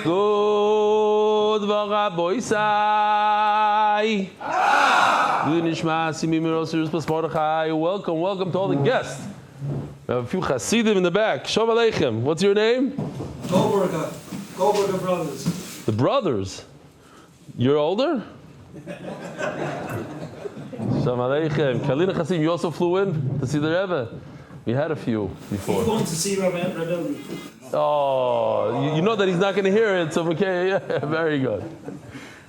Good Boisai. Welcome to all the guests. We have a few Hasidim in the back. Shalom Aleichem. What's your name? Goldberger brothers. The brothers. You're older? Shalom Aleichem. Kalina Hasidim, you also flew in to see the Rebbe? We had a few before. He's going to see Rebbe. Oh, you know that he's not going to hear it, so okay, yeah, very good.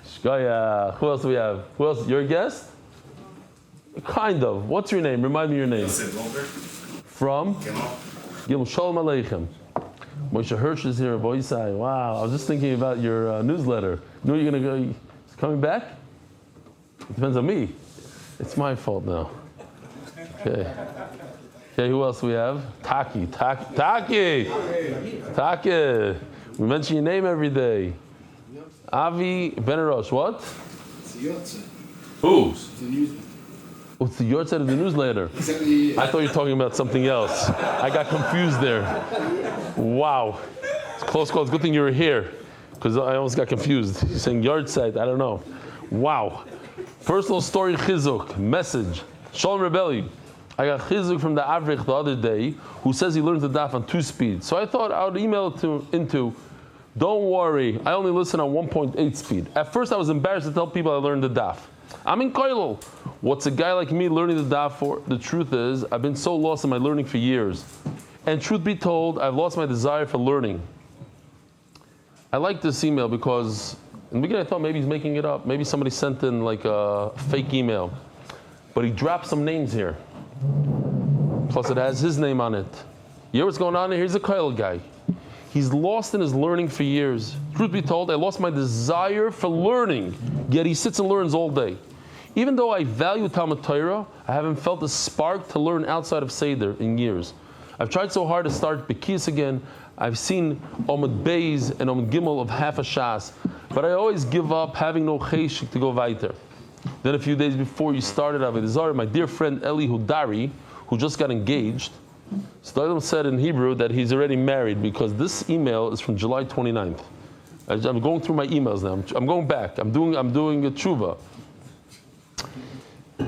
Shkoya. Who else do we have? Who else? Your guest? Kind of. What's your name? Remind me your name. From? Gimel. Shalom Aleichem. Moshe Hirsch is here. Boisai. Wow. I was just thinking about your newsletter. You know you're going to go. He's coming back? It depends on me. It's my fault now. Okay. Okay, who else do we have? Taki. We mention your name every day. Avi Benarosh. What? It's the Yotze. Who? It's the newsletter. Oh, it's the Yotze of the newsletter. Exactly. I thought you were talking about something else. I got confused there. Wow. It's close call. It's a good thing you were here, because I almost got confused. You're saying yard site. I don't know. Wow. Personal story chizuk. Message. Shalom Rebelli. I got chizuk from the Avrich the other day who says he learned the daf on 2 speed. So I thought I would email it into, don't worry, I only listen on 1.8 speed. At first I was embarrassed to tell people I learned the daf. I'm in Koilel. What's a guy like me learning the daf for? The truth is, I've been so lost in my learning for years. And truth be told, I've lost my desire for learning. I like this email because in the beginning I thought maybe he's making it up. Maybe somebody sent in like a fake email. But he dropped some names here. Plus it has his name on it. You know what's going on here? Here's a Kyle guy. He's lost in his learning for years. Truth be told, I lost my desire for learning, yet he sits and learns all day. Even though I value Talmud Torah, I haven't felt a spark to learn outside of Seder in years. I've tried so hard to start Bekiyas again. I've seen Amud Beis and Amud Gimel of half a Shas, but I always give up having no cheshik to go weiter. Then a few days before you started Avodah Zarah, my dear friend Eli Hudari, who just got engaged, Stadam said in Hebrew that he's already married because this email is from July 29th. I'm going through my emails now. I'm going back. I'm doing a tshuva.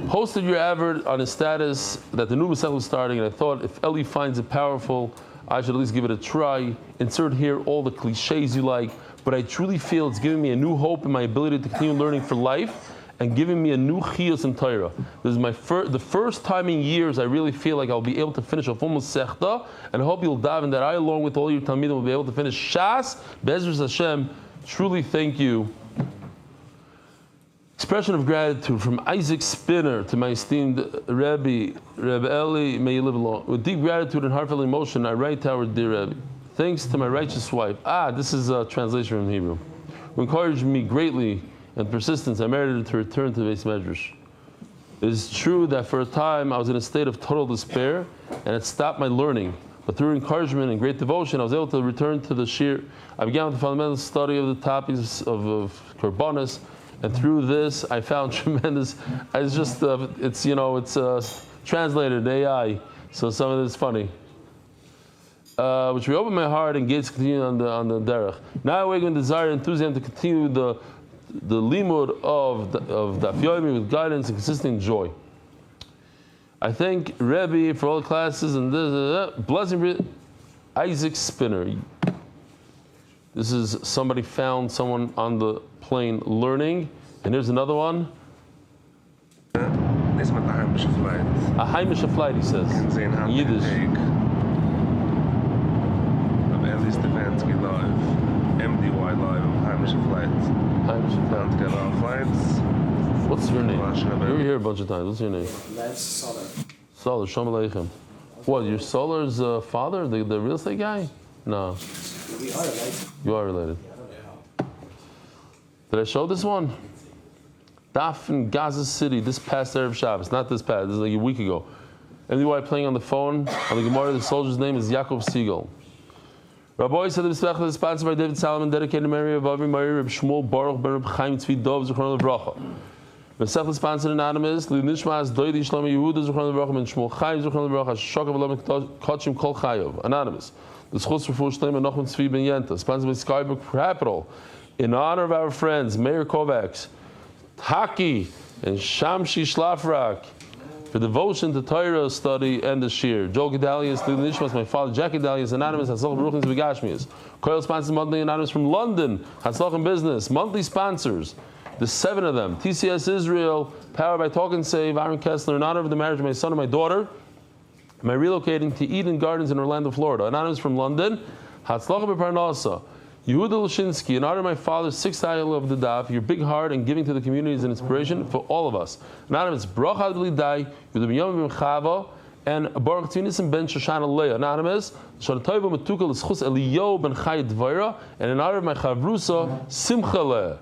Posted your advert on his status that the new Masech was starting, and I thought if Eli finds it powerful, I should at least give it a try. Insert here all the cliches you like, but I truly feel it's giving me a new hope in my ability to continue learning for life and giving me a new chiyus in Torah. This is the first time in years I really feel like I'll be able to finish a full Masechta, and I hope you'll daven that I, along with all your Talmidim, will be able to finish Shas, Be'ezras Hashem. Truly thank you. Expression of gratitude from Isaac Spinner to my esteemed Rebbe Eli, may you live long. With deep gratitude and heartfelt emotion, I write to our dear Rebbe. Thanks to my righteous wife. This is a translation from Hebrew. Who encouraged me greatly and persistence, I merited to return to the Beis Medrash. It is true that for a time I was in a state of total despair and it stopped my learning. But through encouragement and great devotion, I was able to return to the shir. I began with the fundamental study of the topics of Korbanos, and through this I found tremendous. It's just it's translated AI, so some of it is funny. Which reopened my heart and gates continue on the derech. Now I awaken desire and enthusiasm to continue the limud of Daf Yomi with guidance and consistent joy. I thank Rebbe for all the classes and blessing Isaac Spinner. This is somebody found someone on the plane learning, and here's another one. This is a heimische flight. A heimische flight, he says. In Yiddish. Of Eli Stefansky live. MDY live of heimische flight. Heimische Down flight. to get our flights. What's your name? You were here a bunch of times. What's your name? Lance Solar. Solar, Shalom Aleichem. What, your Solar's father, the real estate guy? No. We are related. You are related. Did I show this one? Daf in Gaza City, this past Erev Shabbos. Not this past, this is like a week ago. MDY playing on the phone. On the Gemara, the soldier's name is Yaakov Siegel. Rabbi said the B'Smech is sponsored by David Salomon, dedicated to Mary of Avi Mary, Reb Shmuel Baruch Ben Reb Chaim Tzvi Dov Zichron Levracha. V'sech l'sponsored anonymous, L'nishmas doidi Shlomo Yehuda Zuchron L'Baruch and Shmuel Chaim Zuchron L'Baruch HaShokav V'Lo Kotchim Kol Chayov. Anonymous. The Schutz Refuah Shleima Nachman Tzvi Ben Yenta. Sponsored by Skybook Capital. In honor of our friends Meir Kovacs, Taki, and Shamshi Shlafrak for devotion to Torah study and the Shir. Joel Gedalius, Lili Nishmas, my father Jack Gedalius, anonymous, Hatzlach Baruch Nis Begashmias. Koil sponsors monthly anonymous from London, Hatzlach in Business, monthly sponsors, the 7 of them, TCS Israel, powered by Talk and Save, Aaron Kessler, in honor of the marriage of my son and my daughter. Am I relocating to Eden Gardens in Orlando, Florida? Anonymous from London, Hatzlach B'Parnasa. Yehuda Lushinsky, in honor of my father's 6th ayah of the Daf, your big heart and giving to the community is an inspiration for all of us. Anonymous, Baruch Adli Dai, Yehuda B'Yom B'Chava, and Baruch Tzinisim Ben Shoshana Leah. Anonymous, Shana Toiva Metuka L'Schus Eliyo Ben Chayit Dvaira, and in honor of my Chavrusa, Simcha Leah.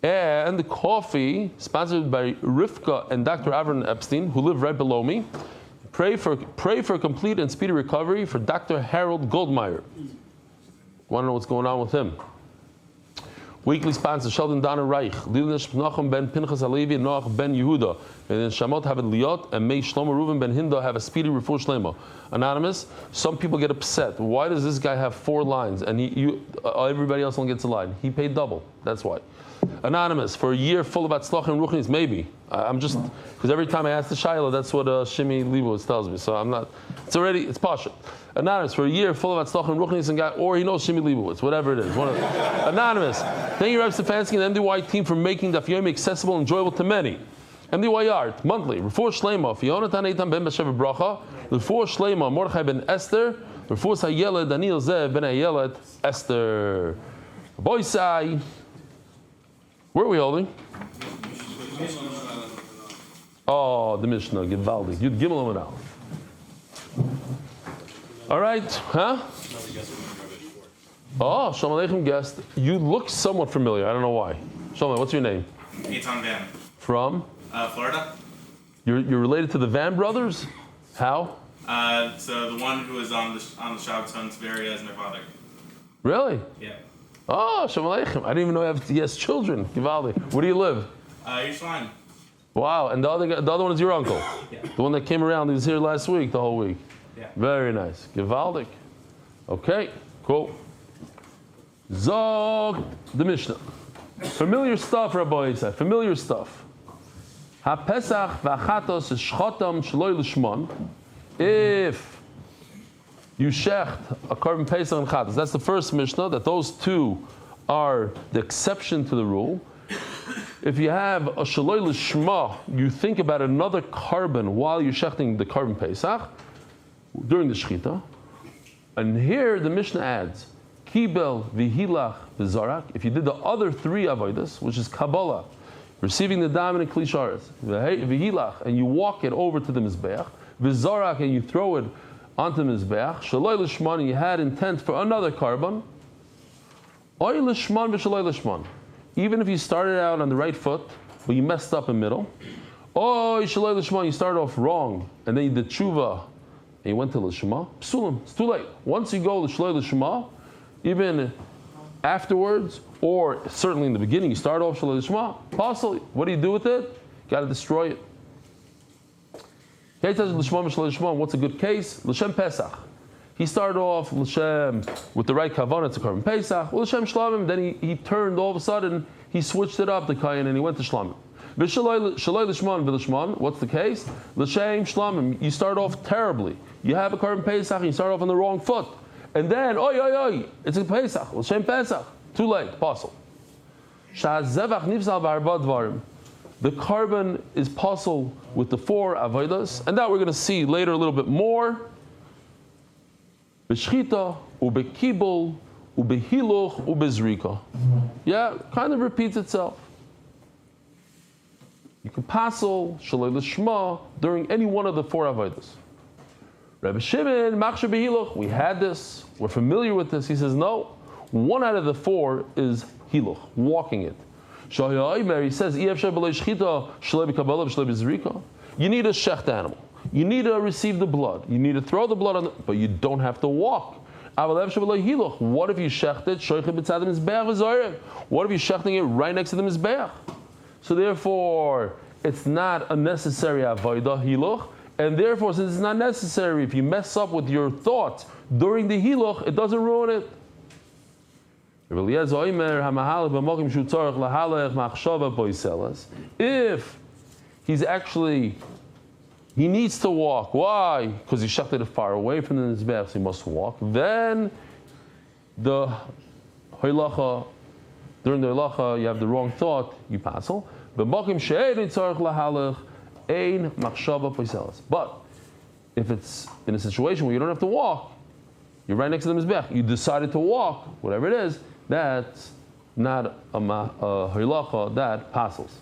And the coffee, sponsored by Rivka and Dr. Avron Epstein, who live right below me. Pray for complete and speedy recovery for Dr. Harold Goldmeyer. Want to know what's going on with him? Weekly sponsor Sheldon Donna Reich, Lilish Nachum Ben Pinchas Alevi, Noach Ben Yehuda, and then Shamot have a Liot, and May Shlomo Reuven Ben Hinda have a speedy refuah shlema. Anonymous. Some people get upset. Why does this guy have 4 lines and everybody else only gets a line? He paid double. That's why. Anonymous, for a year full of atzlach and ruchnis, maybe. I'm just, because every time I ask the Shaila, that's what Shimi Leibowitz tells me. So I'm not, it's partial. Anonymous, for a year full of atzlach and ruchnis, and guy, or he knows Shimi Leibowitz, whatever it is. Anonymous, thank you, Rabbi Stefansky and the MDY team for making Daf Yomi accessible and enjoyable to many. MDY Art, monthly, Refuah Shleima, Fionatan Eitan Ben Bashev Bracha, Refuah Shleima, Mordechai Ben Esther, Refuah Hayeled, Daniel Zev Ben Hayeled, Esther. Boisai. Where are we holding? Oh, the Mishnah, Givaldi. Yud Gimel Amud Aleph. All right, huh? Oh, Shalom Aleichem guest. You look somewhat familiar. I don't know why. Shalom, what's your name? Eitan Van. From? Florida. You're related to the Van brothers? How? So the one who was on the Shabbat Tzvi Tzveria as my father. Really? Yeah. Oh, Shalom Aleichem. I didn't even know he has children. Givaldi. Where do you live? Yerushalayim. Wow, and the other one is your uncle? Yeah. The one that came around, he was here last week, the whole week. Yeah. Very nice. Givaldik. Okay, cool. Zog the Mishnah. Familiar stuff, Rabbi Yisai. Familiar stuff. Ha-Pesach v'achatos is shchotam shloi l'shmon. If you shecht a carbon pesach and chatos, that's the first Mishnah, that those two are the exception to the rule. If you have a shaloi l'shma, you think about another carbon while you're shechting the carbon pesach during the shechita. And here the Mishnah adds, Kibel v'hilach v'zarak. If you did the other 3 avodas, which is Kabbalah, receiving the diamond and klisharis, v'hilach, and you walk it over to the mizbeach, v'zarak, and you throw it onto the mizbeach, shaloi l'shman, you had intent for another carbon, oy l'shman v'shaloi l'shman. Even if you started out on the right foot, but you messed up in the middle, oy shaloi l'shman, you started off wrong, and then you did tshuva, and you went to l'shma, psulim, it's too late. Once you go l'shaloi l'shma, even afterwards, or certainly in the beginning, you start off shaloi l'shma, possibly. What do you do with it? You got to destroy it. What's a good case? L'shem Pesach. He started off L'shem with the right kavanah to carbon Pesach. L'shem Shlamim. Then he turned all of a sudden. He switched it up, the kayin, and he went to Shlamim. V'shaloi l'shman v'l'shman. What's the case? L'shem Shlamim. You start off terribly. You have a carbon Pesach and you start off on the wrong foot, and then oy, it's a Pesach. L'shem Pesach. Too late. Possible. Sha'zevach nifsal b'arba dvarim. The carbon is possible with the 4 avodas, and that we're going to see later a little bit more. B'shchita, u'bekibul, u'behiluch, u'bezrika. Yeah, kind of repeats itself. You can passel shaloi l'shma during any one of the 4 avodas. Rabbi Shimon, machshir behiluch. We had this. We're familiar with this. He says no. 1 out of the 4 is hiluch, walking it. He says, you need a shecht animal. You need to receive the blood. You need to throw the blood on it, but you don't have to walk. What if you shecht it? What if you're shechting it right next to the mizbeach? So therefore, it's not a necessary avodah hiluch, and therefore, since it's not necessary, if you mess up with your thoughts during the hiluch, it doesn't ruin it. If he's actually, he needs to walk. Why? Because he shechted it far away from the mizbech, so he must walk. Then the halacha, during the halacha, you have the wrong thought, you passel. But if it's in a situation where you don't have to walk, you're right next to the mizbech, you decided to walk, whatever it is, that's not a halacha, that passels.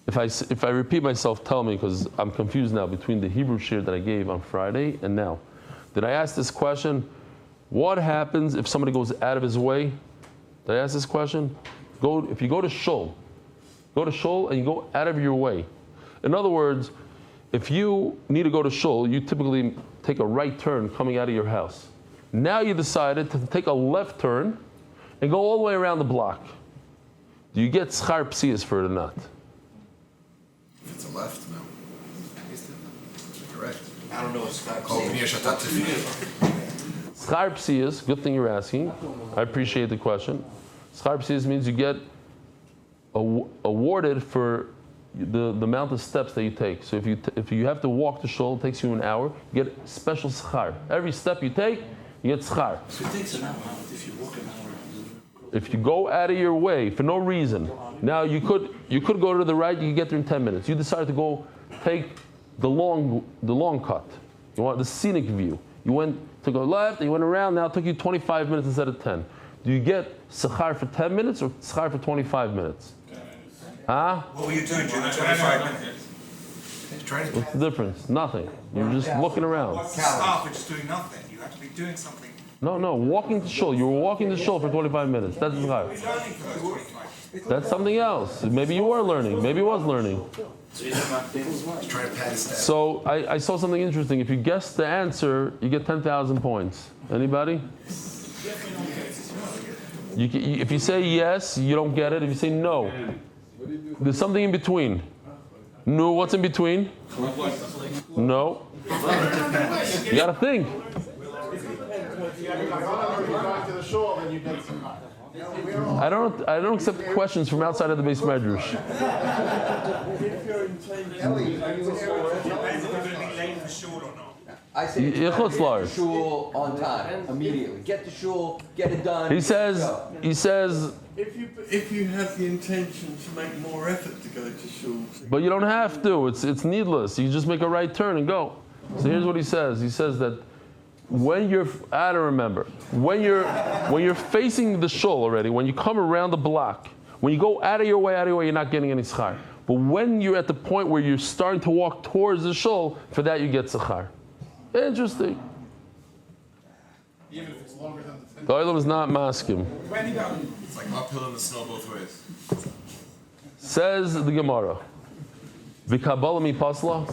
If I repeat myself, tell me, because I'm confused now between the Hebrew shir that I gave on Friday and now. Did I ask this question? What happens if somebody goes out of his way? Did I ask this question? If you go to shul and you go out of your way. In other words, if you need to go to shul, you typically take a right turn coming out of your house. Now you decided to take a left turn and go all the way around the block. Do you get schar psiyas for it or not? If it's a left, no. Correct. I don't know what's Schar psiyas, good thing you're asking. I appreciate the question. Schar psiyas means you get awarded for the amount of steps that you take. So if you have to walk to shul, it takes you an hour, you get special schar. Every step you take, you get schar. So it takes an hour if you walk an hour. If you go out of your way for no reason, now you could go to the right, you can get there in 10 minutes. You decided to go take the long cut. You want the scenic view. You went to go left, and you went around, now it took you 25 minutes instead of 10. Do you get schar for 10 minutes or schar for 25 minutes? Huh? What were you doing during the 25 minutes? What's the difference? Nothing. You're just looking around. What's the stop? We're just doing nothing. You have to be doing something. No, walking to shul. You were walking to shul for 25 minutes. That's schar. That's something else. Maybe you were learning. Maybe you was learning. So I saw something interesting. If you guess the answer, you get 10,000 points. Anybody? If you say yes, you don't get it. If you say no, there's something in between. No, what's in between? No. You gotta think. I don't accept questions from outside of the base medrash. I say get to shul on time, immediately. Get to shul, get it done. He says if you have the intention to make more effort to go to shul. But you don't have to. It's needless. You just make a right turn and go. So here's what he says. He says that when you're, I don't remember, when you're facing the shul already, when you come around the block, when you go out of your way, you're not getting any schar. But when you're at the point where you're starting to walk towards the shul, for that you get schar. Interesting. Even if it's longer than the 10. The oilam is not maskim. It's like uphill in the snow both ways. Says the Gemara, V'kabala mi pasla.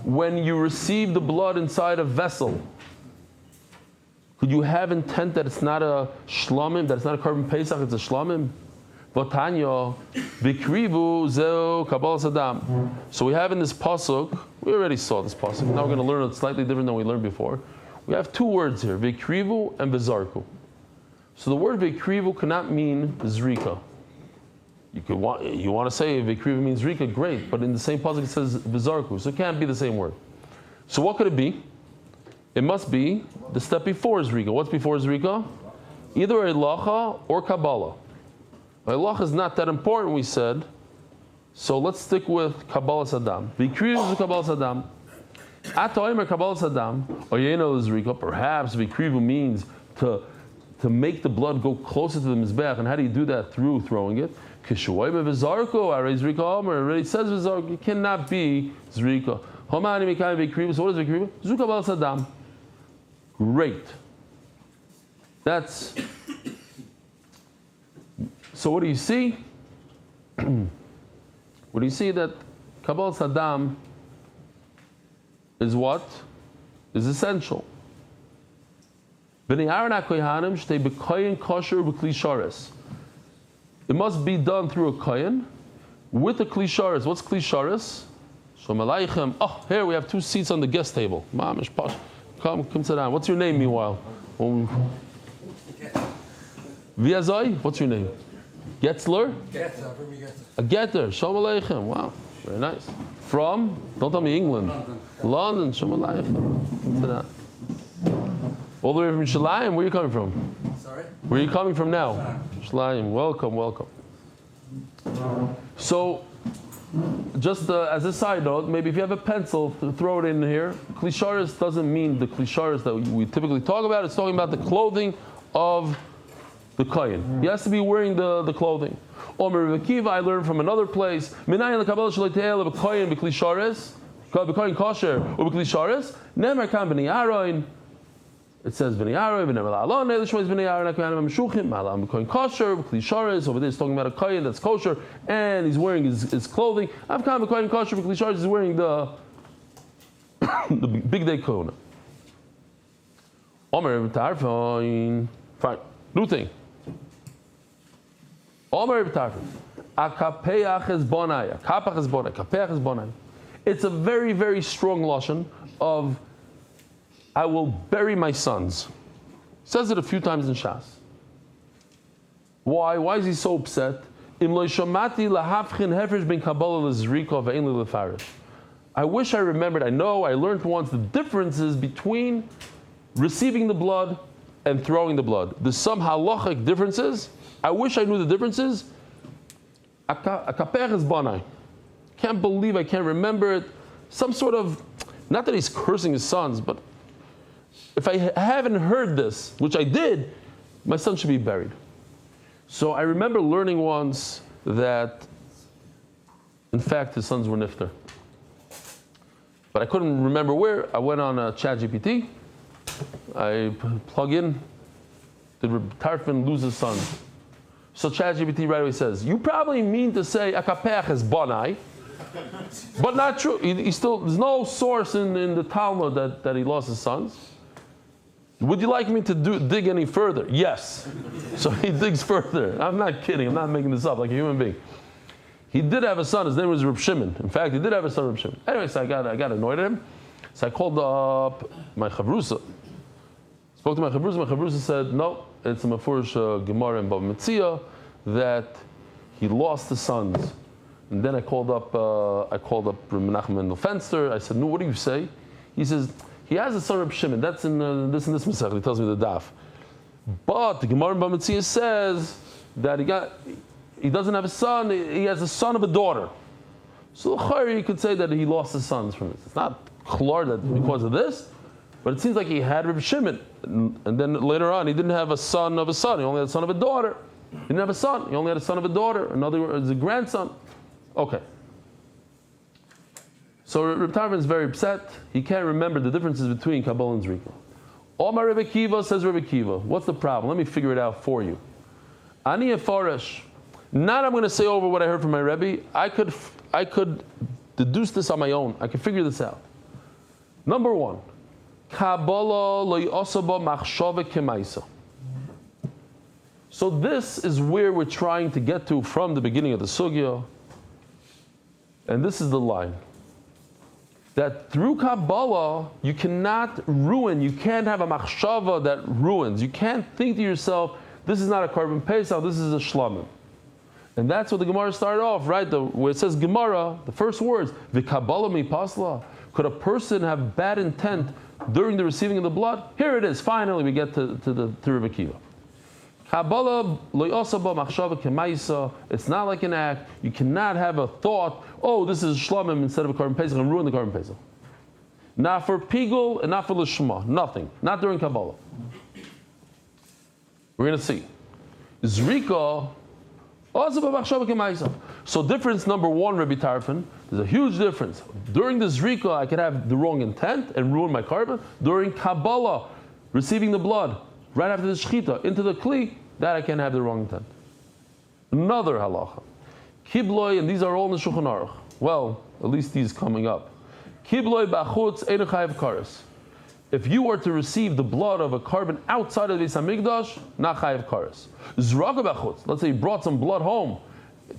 When you receive the blood inside a vessel, could you have intent that it's not a shlamim, that it's not a carbon pesach, it's a shlamim? V'tanya, v'krivu zeo kabbalas adam. So we have in this pasuk, we already saw this pasuk, now we're going to learn it slightly different than we learned before. We have two words here, v'krivu and v'zarku. So the word v'krivu cannot mean zrika. You want to say v'krivu means zrika, great, but in the same pasuk it says v'zarku, so it can't be the same word. So what could it be? It must be the step before zrika. What's before zrika? Either halacha or kabbalah. Halacha is not that important, we said, so let's stick with kabbalas adam. V'krivu is kabbalas adam. Atoimer kabbalas adam, oyeno zrika. Perhaps v'krivu means to make the blood go closer to the mizbech. And how do you do that? Through throwing it. Kishuayim v'zarko, zrika omer. It already says v'zarko. It cannot be zrika. Homani mikayim v'krivu. So what is v'krivu? Zu kabbalas adam. Great. That's. So what do you see? What do you see? That kabbalas adam is what? Is essential. it must be done through a kohen with a klisharis. What's klisharis? Shalom Aleichem. Oh, here we have 2 seats on the guest table. Mamish Pash. Come sit down. What's your name, meanwhile? Viazai? What's your name? Getzler? A Getter. Shalom Aleichem. Wow, very nice. From? Don't tell me England. London. Shalom Aleichem. Come sit down. All the way from Shalayim. Where are you coming from? Sorry? Where are you coming from now? Shalayim. Welcome, welcome. So, just as a side note, maybe if you have a pencil, throw it in here. Klisharis doesn't mean the klisharis that we typically talk about. It's talking about the clothing of the kohen. He has to be wearing the clothing. Omer Rebbe Akiva, I learned from another place. Minayin lekabel shleiteil b'kohen b'klisharis, b'kohen kosher or b'klisharis. Nemar kan b'nei Aron. It says b'nei Aron, b'nei Alon. Elishma is b'nei Aron. Akayanim Meshuchim. Malam b'kohen kosher b'klisharis. Over there, it's talking about a kohen that's kosher and he's wearing his clothing. Avkan b'kohen kosher b'klisharis is wearing the big day kohuna. Omer Rebbe Tarfon. Fine. New thing. Omer Rebbe Tarfon. Akapeach is bonai. Akapach is bonai. Akapeach is bonai. It's a very, very strong lashon of I will bury my sons. He says it a few times in Shas. Why? Why is he so upset? I wish I remembered, I learned once the differences between receiving the blood and throwing the blood. There's some halachic differences. I wish I knew the differences. Akaper is banai. Can't believe I can't remember it. Some sort of, not that he's cursing his sons, but if I haven't heard this, which I did, my son should be buried. So I remember learning once that, in fact, his sons were nifter. But I couldn't remember where. I went on ChatGPT. I plug in, did Tarfin lose his son? So ChatGPT right away says, you probably mean to say Akapeach is Bonai, but not true. He still, there's no source in the Talmud that he lost his sons. Would you like me to dig any further? Yes. So he digs further. I'm not kidding. I'm not making this up like a human being. He did have a son. His name was Reb Shimon. In fact, he did have a son, Reb Shimon. Anyway, so I got annoyed at him. So I called up my chavrusa. Spoke to my chavrusa. My chavrusa said, no, it's a mafurish Gemara in Bava Metzia that he lost the sons. And then I called up Reb Menachem Mendel Fenster. I said, no, what do you say? He says, he has a son, Reb Shimon. That's in this Masech. He tells me the daf. But the Gemara in Bava Metzia says that he doesn't have a son. He has a son of a daughter. So you could say that he lost his sons from this. It's not clear that because of this, but it seems like he had Reb Shimon, and then later on he didn't have a son of a son. He only had a son of a daughter. He didn't have a son. He only had a son of a daughter. In other words, a grandson. Okay. So Reb Tarfon is very upset. He can't remember the differences between Kabbalah and Zrika. Omar Rebbe Akiva, says Rebbe Akiva. What's the problem? Let me figure it out for you. Ani Efarish. Not I'm going to say over what I heard from my Rebbe. I could deduce this on my own. I can figure this out. Number one, Kabbalah lo yosaba machshava kemaisa. So this is where we're trying to get to from the beginning of the sugya. And this is the line. That through Kabbalah, you cannot ruin, you can't have a machshava that ruins. You can't think to yourself, this is not a carbon pesach, this is a shlamim. And that's what the Gemara started off, right? Where it says Gemara, the first words, v'Kabbalah mi pasla. Could a person have bad intent during the receiving of the blood? Here it is. Finally, we get to Rebbe Akiva. Kabbalah lo yosaba machshava kemaisa. It's not like an act. You cannot have a thought, oh, this is shlamim instead of a carbon pesach, and ruin the carbon pesach. Not for pigul and not for lishma. Nothing. Not during Kabbalah. We're going to see. Zrika. So difference number one, Rabbi Tarfon, there's a huge difference. During the Zrika, I could have the wrong intent and ruin my carbon. During Kabbalah, receiving the blood, right after the Shechita, into the Kli, that I can have the wrong intent. Another halacha. Kibloi, and these are all in the Shulchan Aruch. Well, at least these coming up. Kibloi b'achutz ein chayav kares. if you were to receive the blood of a carbon outside of the Beis Hamikdash, not chayav kares. Zraka b'chutz. Let's say you brought some blood home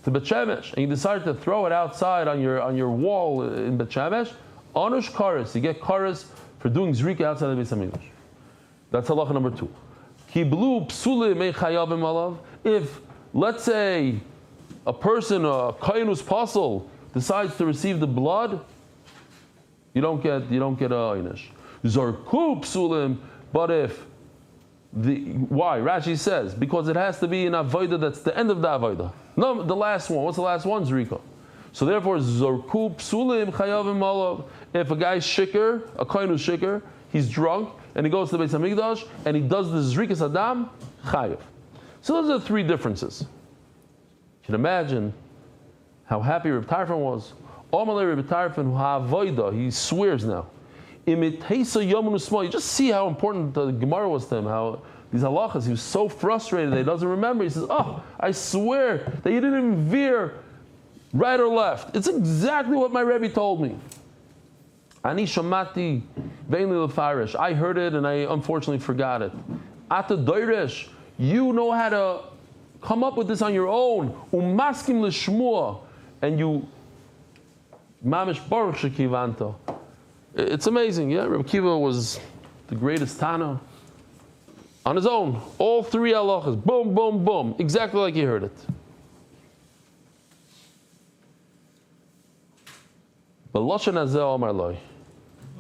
to Bet Shemesh and you decided to throw it outside on your wall in Bet Shemesh, anush kares. You get kares for doing zrika outside of the Beis Hamikdash. That's halacha number 2. Kiblu psule mei chayavim alav. If, let's say, a person, a kohen who's pasul, decides to receive the blood, you don't get a einish. Zarku psulim, but if why? Rashi says because it has to be an avodah that's the end of the avodah. No, the last one. What's the last one? Zrika. So therefore, zarku psulim chayavim alav. If a guy's shikr, a kohen who's shikr, he's drunk and he goes to the Beis Hamikdash and he does the zrikas adam, chayav. So those are the 3 differences. You can imagine how happy Reb Tarfon was. Omalei Reb Tarfon ha'avodah. He swears now. You just see how important the Gemara was to him, how these halachas, he was so frustrated that he doesn't remember. He says, oh, I swear that you didn't even veer right or left. It's exactly what my Rebbe told me. Ani shamati ve'in lefarish. I heard it and I unfortunately forgot it. Ata doirish, you know how to come up with this on your own. Umaskim l'shmua, and you mamish baruch shekivanto. It's amazing, yeah. Reb Kiva was the greatest Tana on his own. All 3 halachas, boom, boom, boom, exactly like he heard it. B'loshen hazeh omar loy.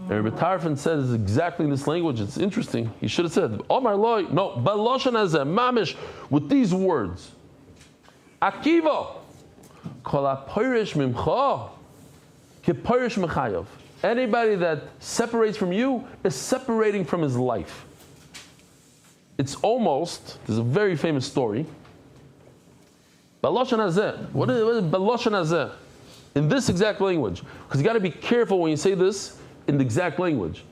And Reb Tarfon says exactly in this language. It's interesting. He should have said omar loy. No, b'loshen hazeh, mamish, with these words. Akiva, kol ha'poirish mimcha, kipoirish mechayav. Anybody that separates from you is separating from his life. It's almost, there's a very famous story. Baloshan hazeh. What is Baloshan hazeh? In this exact language. Because you got to be careful when you say this in the exact language.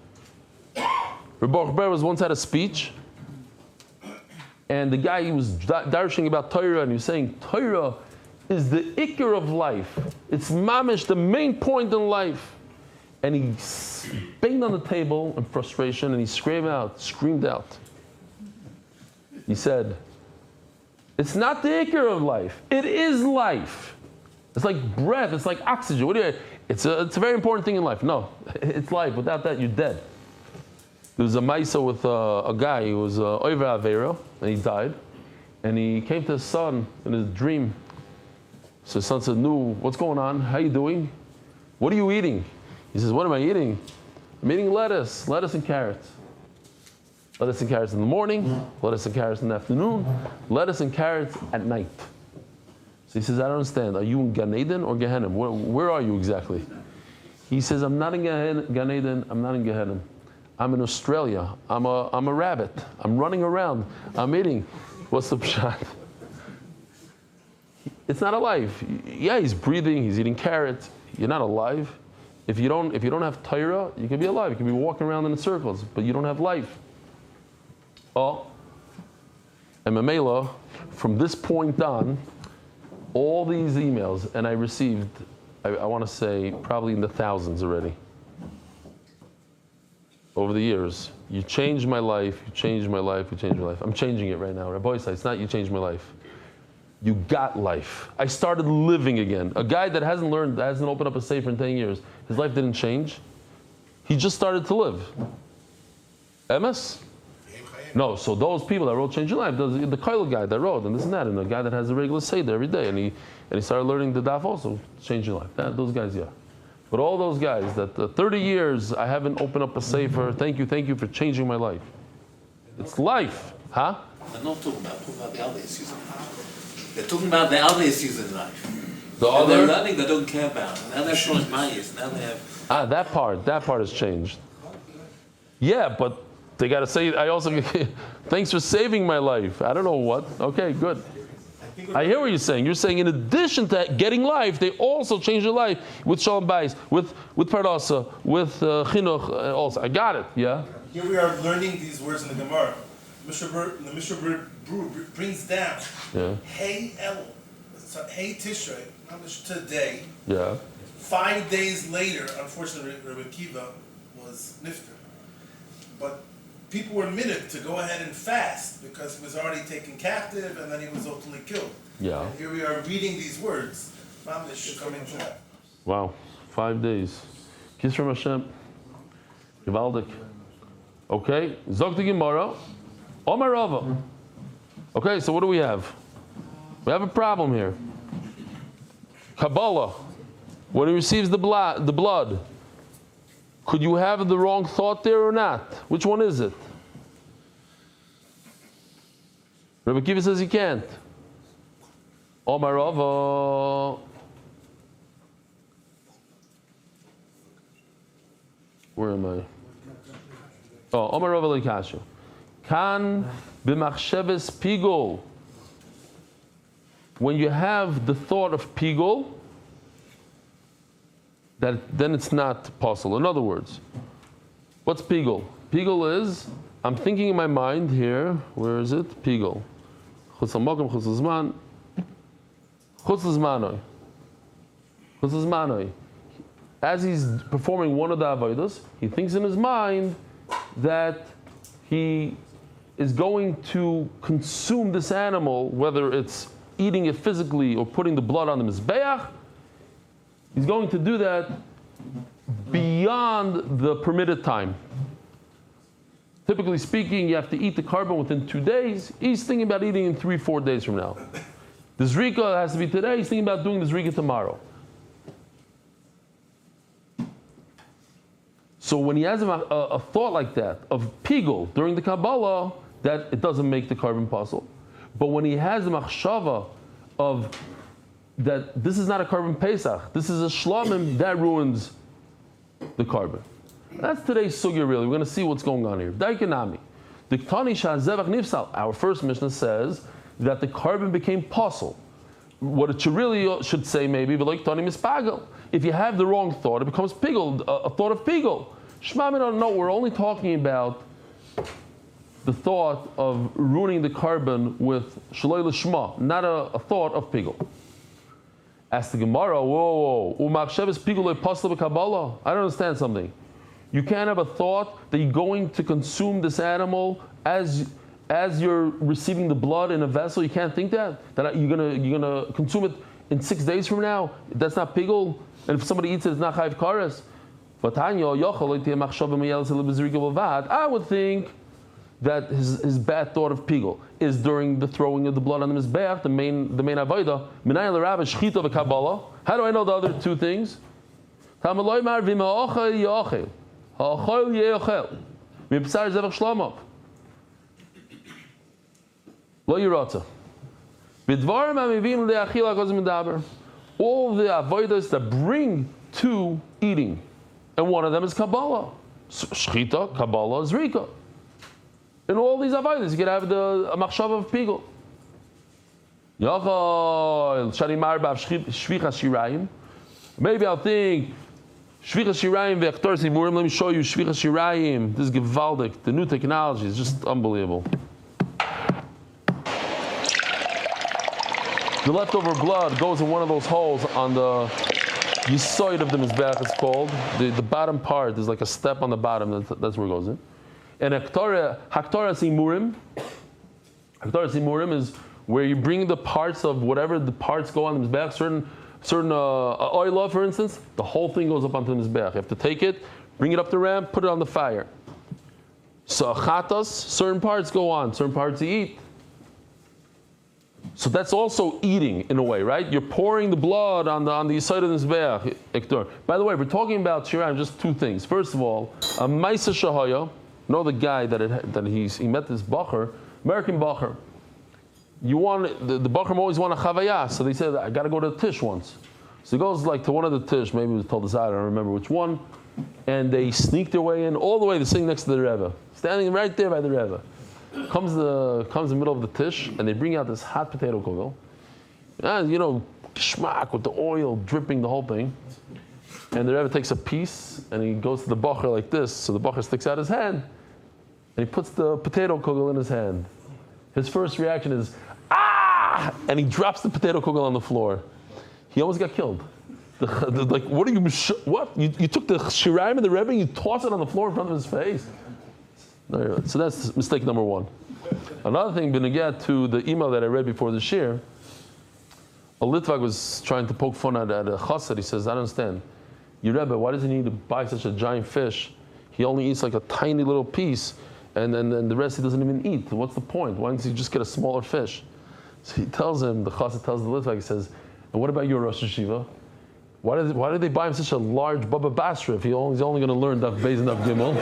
Reb Baruch Ber was once had a speech, and the guy, he was darshing about Torah, and he was saying, Torah is the ikar of life. It's mamish, the main point in life. And he banged on the table in frustration and he screamed out. He said, it's not the ikar of life. It is life. It's like breath. It's like oxygen. It's a very important thing in life. No, it's life. Without that, you're dead. There was a maisa with a guy who was over Aveiro and he died. And he came to his son in his dream. So his son said, "No, what's going on? How you doing? What are you eating?" He says, what am I eating? I'm eating lettuce and carrots. Lettuce and carrots in the morning, lettuce and carrots in the afternoon, lettuce and carrots at night. So he says, I don't understand. Are you in Gan Eden or Gehenna? Where are you exactly? He says, I'm not in Gan Eden, I'm not in Gehenna. I'm in Australia. I'm a rabbit. I'm running around. I'm eating. What's the pshat? It's not alive. Yeah, he's breathing, he's eating carrots. You're not alive. If you don't have Torah, you can be alive. You can be walking around in circles, but you don't have life. Oh, and Mamela, from this point on, all these emails, and I received, I want to say, probably in the thousands already. Over the years, you changed my life, you changed my life, you changed my life. I'm changing it right now. Rabbi said, it's not you changed my life. You got life. I started living again. A guy that hasn't learned, that hasn't opened up a sefer in 10 years, his life didn't change. He just started to live. Emes? No, so those people that wrote Change Your Life, the Koil guy that wrote, and this and that, and the guy that has a regular Seder every day, and he started learning the Daf also, Change Your Life. Those guys, yeah. But all those guys, that 30 years I haven't opened up a sefer, thank you for changing my life. It's life, huh? They're not talking about the other issues in life. They're talking about the other issues in life. The other? They're learning they don't care about. Now they're showing mayas. Now they have. That part has changed. Yeah, but they got to say, I also, thanks for saving my life. I don't know what. Okay, good. I hear what you're saying. You're saying in addition to getting life, they also change their life with Shalom Bayis, with Parnasa, with Chinuch also. I got it, yeah? Here we are learning these words in the Gemara. The Mishnah brings down, Hey Tishrei, not today. Yeah. 5 days later, unfortunately, Rabbi Kiva was nifter. people were minute to go ahead and fast because he was already taken captive and then he was ultimately killed. Yeah. And here we are reading these words. Mamish coming to that. Wow, 5 days. Kiss from Hashem. Gewaldig. Okay, Zog the Gemara. Omar Rava. Okay, so what do we have? We have a problem here. Kabbalah. When he receives the blood, could you have the wrong thought there or not? Which one is it? Rabbi Kiva says he can't. Omar Rava. Where am I? Oh, Omar Rava Lekashu. Kan b'machsheves pigol. When you have the thought of pigol, then it's not possible. In other words, what's pigol? Pigol is, I'm thinking in my mind here, where is it? Pigol. Chutz ha'makom, chutz ha'zman. Chutz ha'zmanoi. Chutz ha'zmanoi. As he's performing one of the avodas, he thinks in his mind that he is going to consume this animal, whether it's eating it physically or putting the blood on the mizbeach. He's going to do that beyond the permitted time. Typically speaking, you have to eat the carbon within 2 days. He's thinking about eating in 3-4 days from now. The zrika has to be today. He's thinking about doing the zrika tomorrow. So when he has a thought like that of pigul during the Kabbalah, that it doesn't make the carbon possible. But when he has the machshava of that this is not a carbon pesach, this is a shlamim, that ruins the carbon. That's today's sugya really. We're going to see what's going on here. Daikanami. The Ktani Shah Zevach Nifsal. Our first Mishnah says that the carbon became possible. What it should say maybe, but like Tani Mispagel. If you have the wrong thought, it becomes pigul, a thought of pigul. Shema, no, we're only talking about the thought of ruining the carbon with shaloi l'shma, not a thought of pigul. Ask the Gemara, umachsheves pigul le'pasla b'kabbalah. I don't understand something. You can't have a thought that you're going to consume this animal as you're receiving the blood in a vessel. You can't think that you're gonna consume it in 6 days from now. That's not pigul, and if somebody eats it, it's not chayv kares. I would think that his bad thought of pigul is during the throwing of the blood on the mizbeach, the main avodah. How do I know the other two things? All the avodas that bring to eating, and one of them is Kabbalah. Shchita, Kabbalah, Zrika. In all these avodas, you can have the machshav of pigul. Maybe I'll think Shvichas Shirayim ve'achtor zimurim. Let me show you Shvichas Shirayim. This is gewaldig. The new technology is just unbelievable. The leftover blood goes in one of those holes on the yisoid of the mizbeach. It's called the bottom part. There's like a step on the bottom. That's where it goes in. And haktora zimurim. Haktora zimurim is where you bring the parts of whatever the parts go on the mizbeach. Certain oil, for instance, the whole thing goes up onto the mizbeach. You have to take it, bring it up the ramp, put it on the fire. So chatas, certain parts go on, certain parts you eat. So that's also eating in a way, right? You're pouring the blood on the side of the mizbeach. By the way, we're talking about shirayim, just two things. First of all, a ma'isa shahaya. Know the guy that he met this bacher, American bacher. You want the Bachram always want a chavaya, so they said I got to go to the tish once. So he goes like to one of the tish, maybe it was told I don't remember which one, and they sneak their way in all the way to sitting next to the Rebbe, standing right there by the Rebbe. Comes the middle of the tish, and they bring out this hot potato kugel, and schmack with the oil dripping the whole thing. And the Rebbe takes a piece and he goes to the bacher like this, so the bacher sticks out his hand, and he puts the potato kugel in his hand. His first reaction is, ah! And he drops the potato kugel on the floor. He almost got killed. Like, what are you, what? You took the shirayim of the Rebbe and you tossed it on the floor in front of his face? No, so that's mistake number one. Another thing, Benegat to the email that I read before the shir, a Litvak was trying to poke fun at a chassid. He says, I don't understand. Your Rebbe, why does he need to buy such a giant fish? He only eats like a tiny little piece, and the rest he doesn't even eat. What's the point? Why doesn't he just get a smaller fish? So he tells him, the chassid tells the Litvak, he says, and what about your Rosh Hashiva? Why did they buy him such a large Baba Basra if he's only going to learn Daf Beis and Daf Gimel?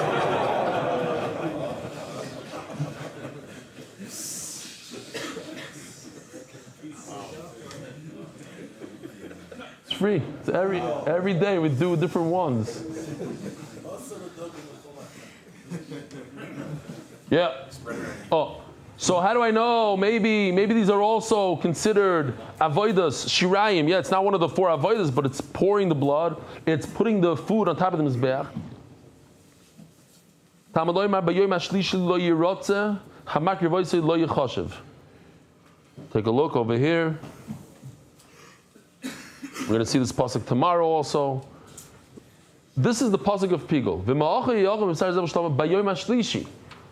It's free. It's every day we do different ones. Yeah. Oh. So how do I know? Maybe these are also considered avodas, shirayim. Yeah, it's not one of the 4 avodas, but it's pouring the blood. It's putting the food on top of the mizbeach. Take a look over here. We're going to see this pasuk tomorrow also. This is the pasuk of Pigul.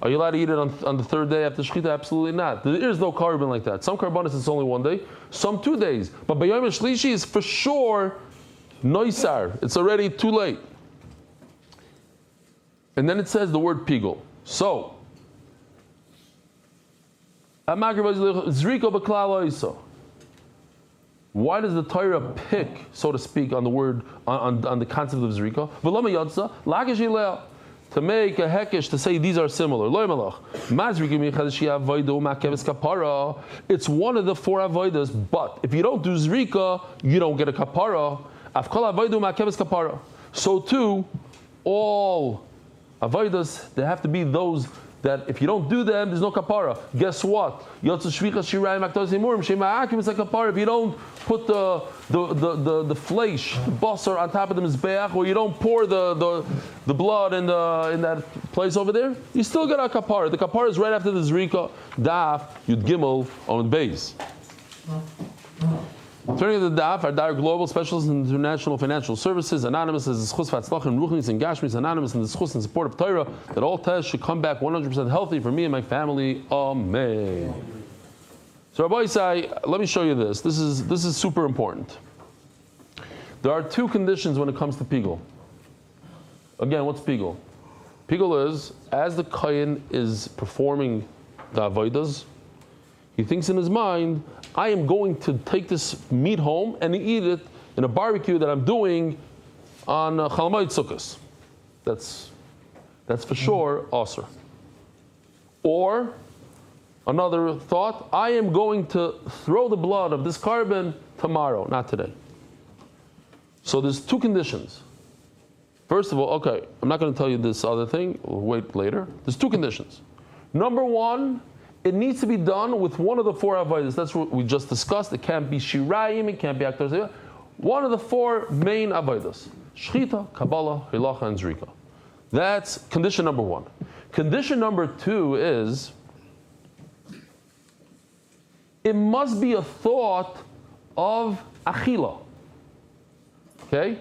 Are you allowed to eat it on the 3rd day after Shechita? Absolutely not. There is no carbon like that. Some carbonis it's only 1 day, some 2 days. But Bayom Shlishi is for sure noisar. It's already too late. And then it says the word Pigul. So, why does the Torah pick, so to speak, on the word, on the concept of Zrika? To make a hekesh to say these are similar. It's one of the 4 avodas, but if you don't do zrika, you don't get a kapara. So too, all avodas, they have to be those that if you don't do them, there's no kapara. Guess what? If you don't put the flesh, the basar on top of the mizbeach, or you don't pour the blood in that place over there, you still get a kapara. The kapara is right after the zrika, daf, yud gimel, Amud Beis. Turning to the Daf, our Dar Global Specialist in International Financial Services, anonymous as Schus Vatzlach and Ruchnis and Gashmis, anonymous in the Schus and support of Torah, that all tests should come back 100% healthy for me and my family. Amen. So Rabbi Isai, let me show you this. This is super important. There are 2 conditions when it comes to Pigul. Again, what's Pigul? Pigul is, as the Kohen is performing the Avodas, he thinks in his mind, I am going to take this meat home and eat it in a barbecue that I'm doing on Chol Hamoed Sukkos. That's for sure Aser. Or another thought, I am going to throw the blood of this carbon tomorrow, not today. So there's 2 conditions. First of all, okay, I'm not going to tell you this other thing, we'll wait later. There's 2 conditions. Number 1, it needs to be done with one of the 4 avodas. That's what we just discussed. It can't be shirayim, it can't be aktar zevah. One of the 4 main avodas: shchita, kabbalah, hilacha, and zrika. That's condition number 1. Condition number 2 is it must be a thought of achila. Okay,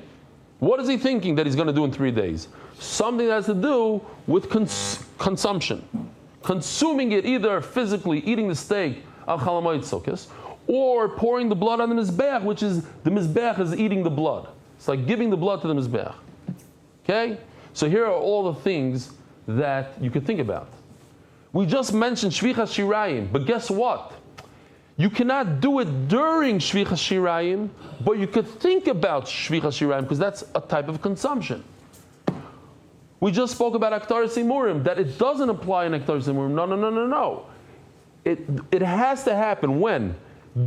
what is he thinking that he's going to do in 3 days? Something that has to do with consumption. Consuming it, either physically eating the steak of Chol Hamoed Sukkos, or pouring the blood on the mizbeach, which is the mizbeach is eating the blood. It's like giving the blood to the mizbeach. Okay, so here are all the things that you could think about. We just mentioned shvichas shirayim, but guess what? You cannot do it during shvichas shirayim, but you could think about shvichas shirayim because that's a type of consumption. We just spoke about Aktar Simurim, that it doesn't apply in Aktar Simurim. No. It has to happen when?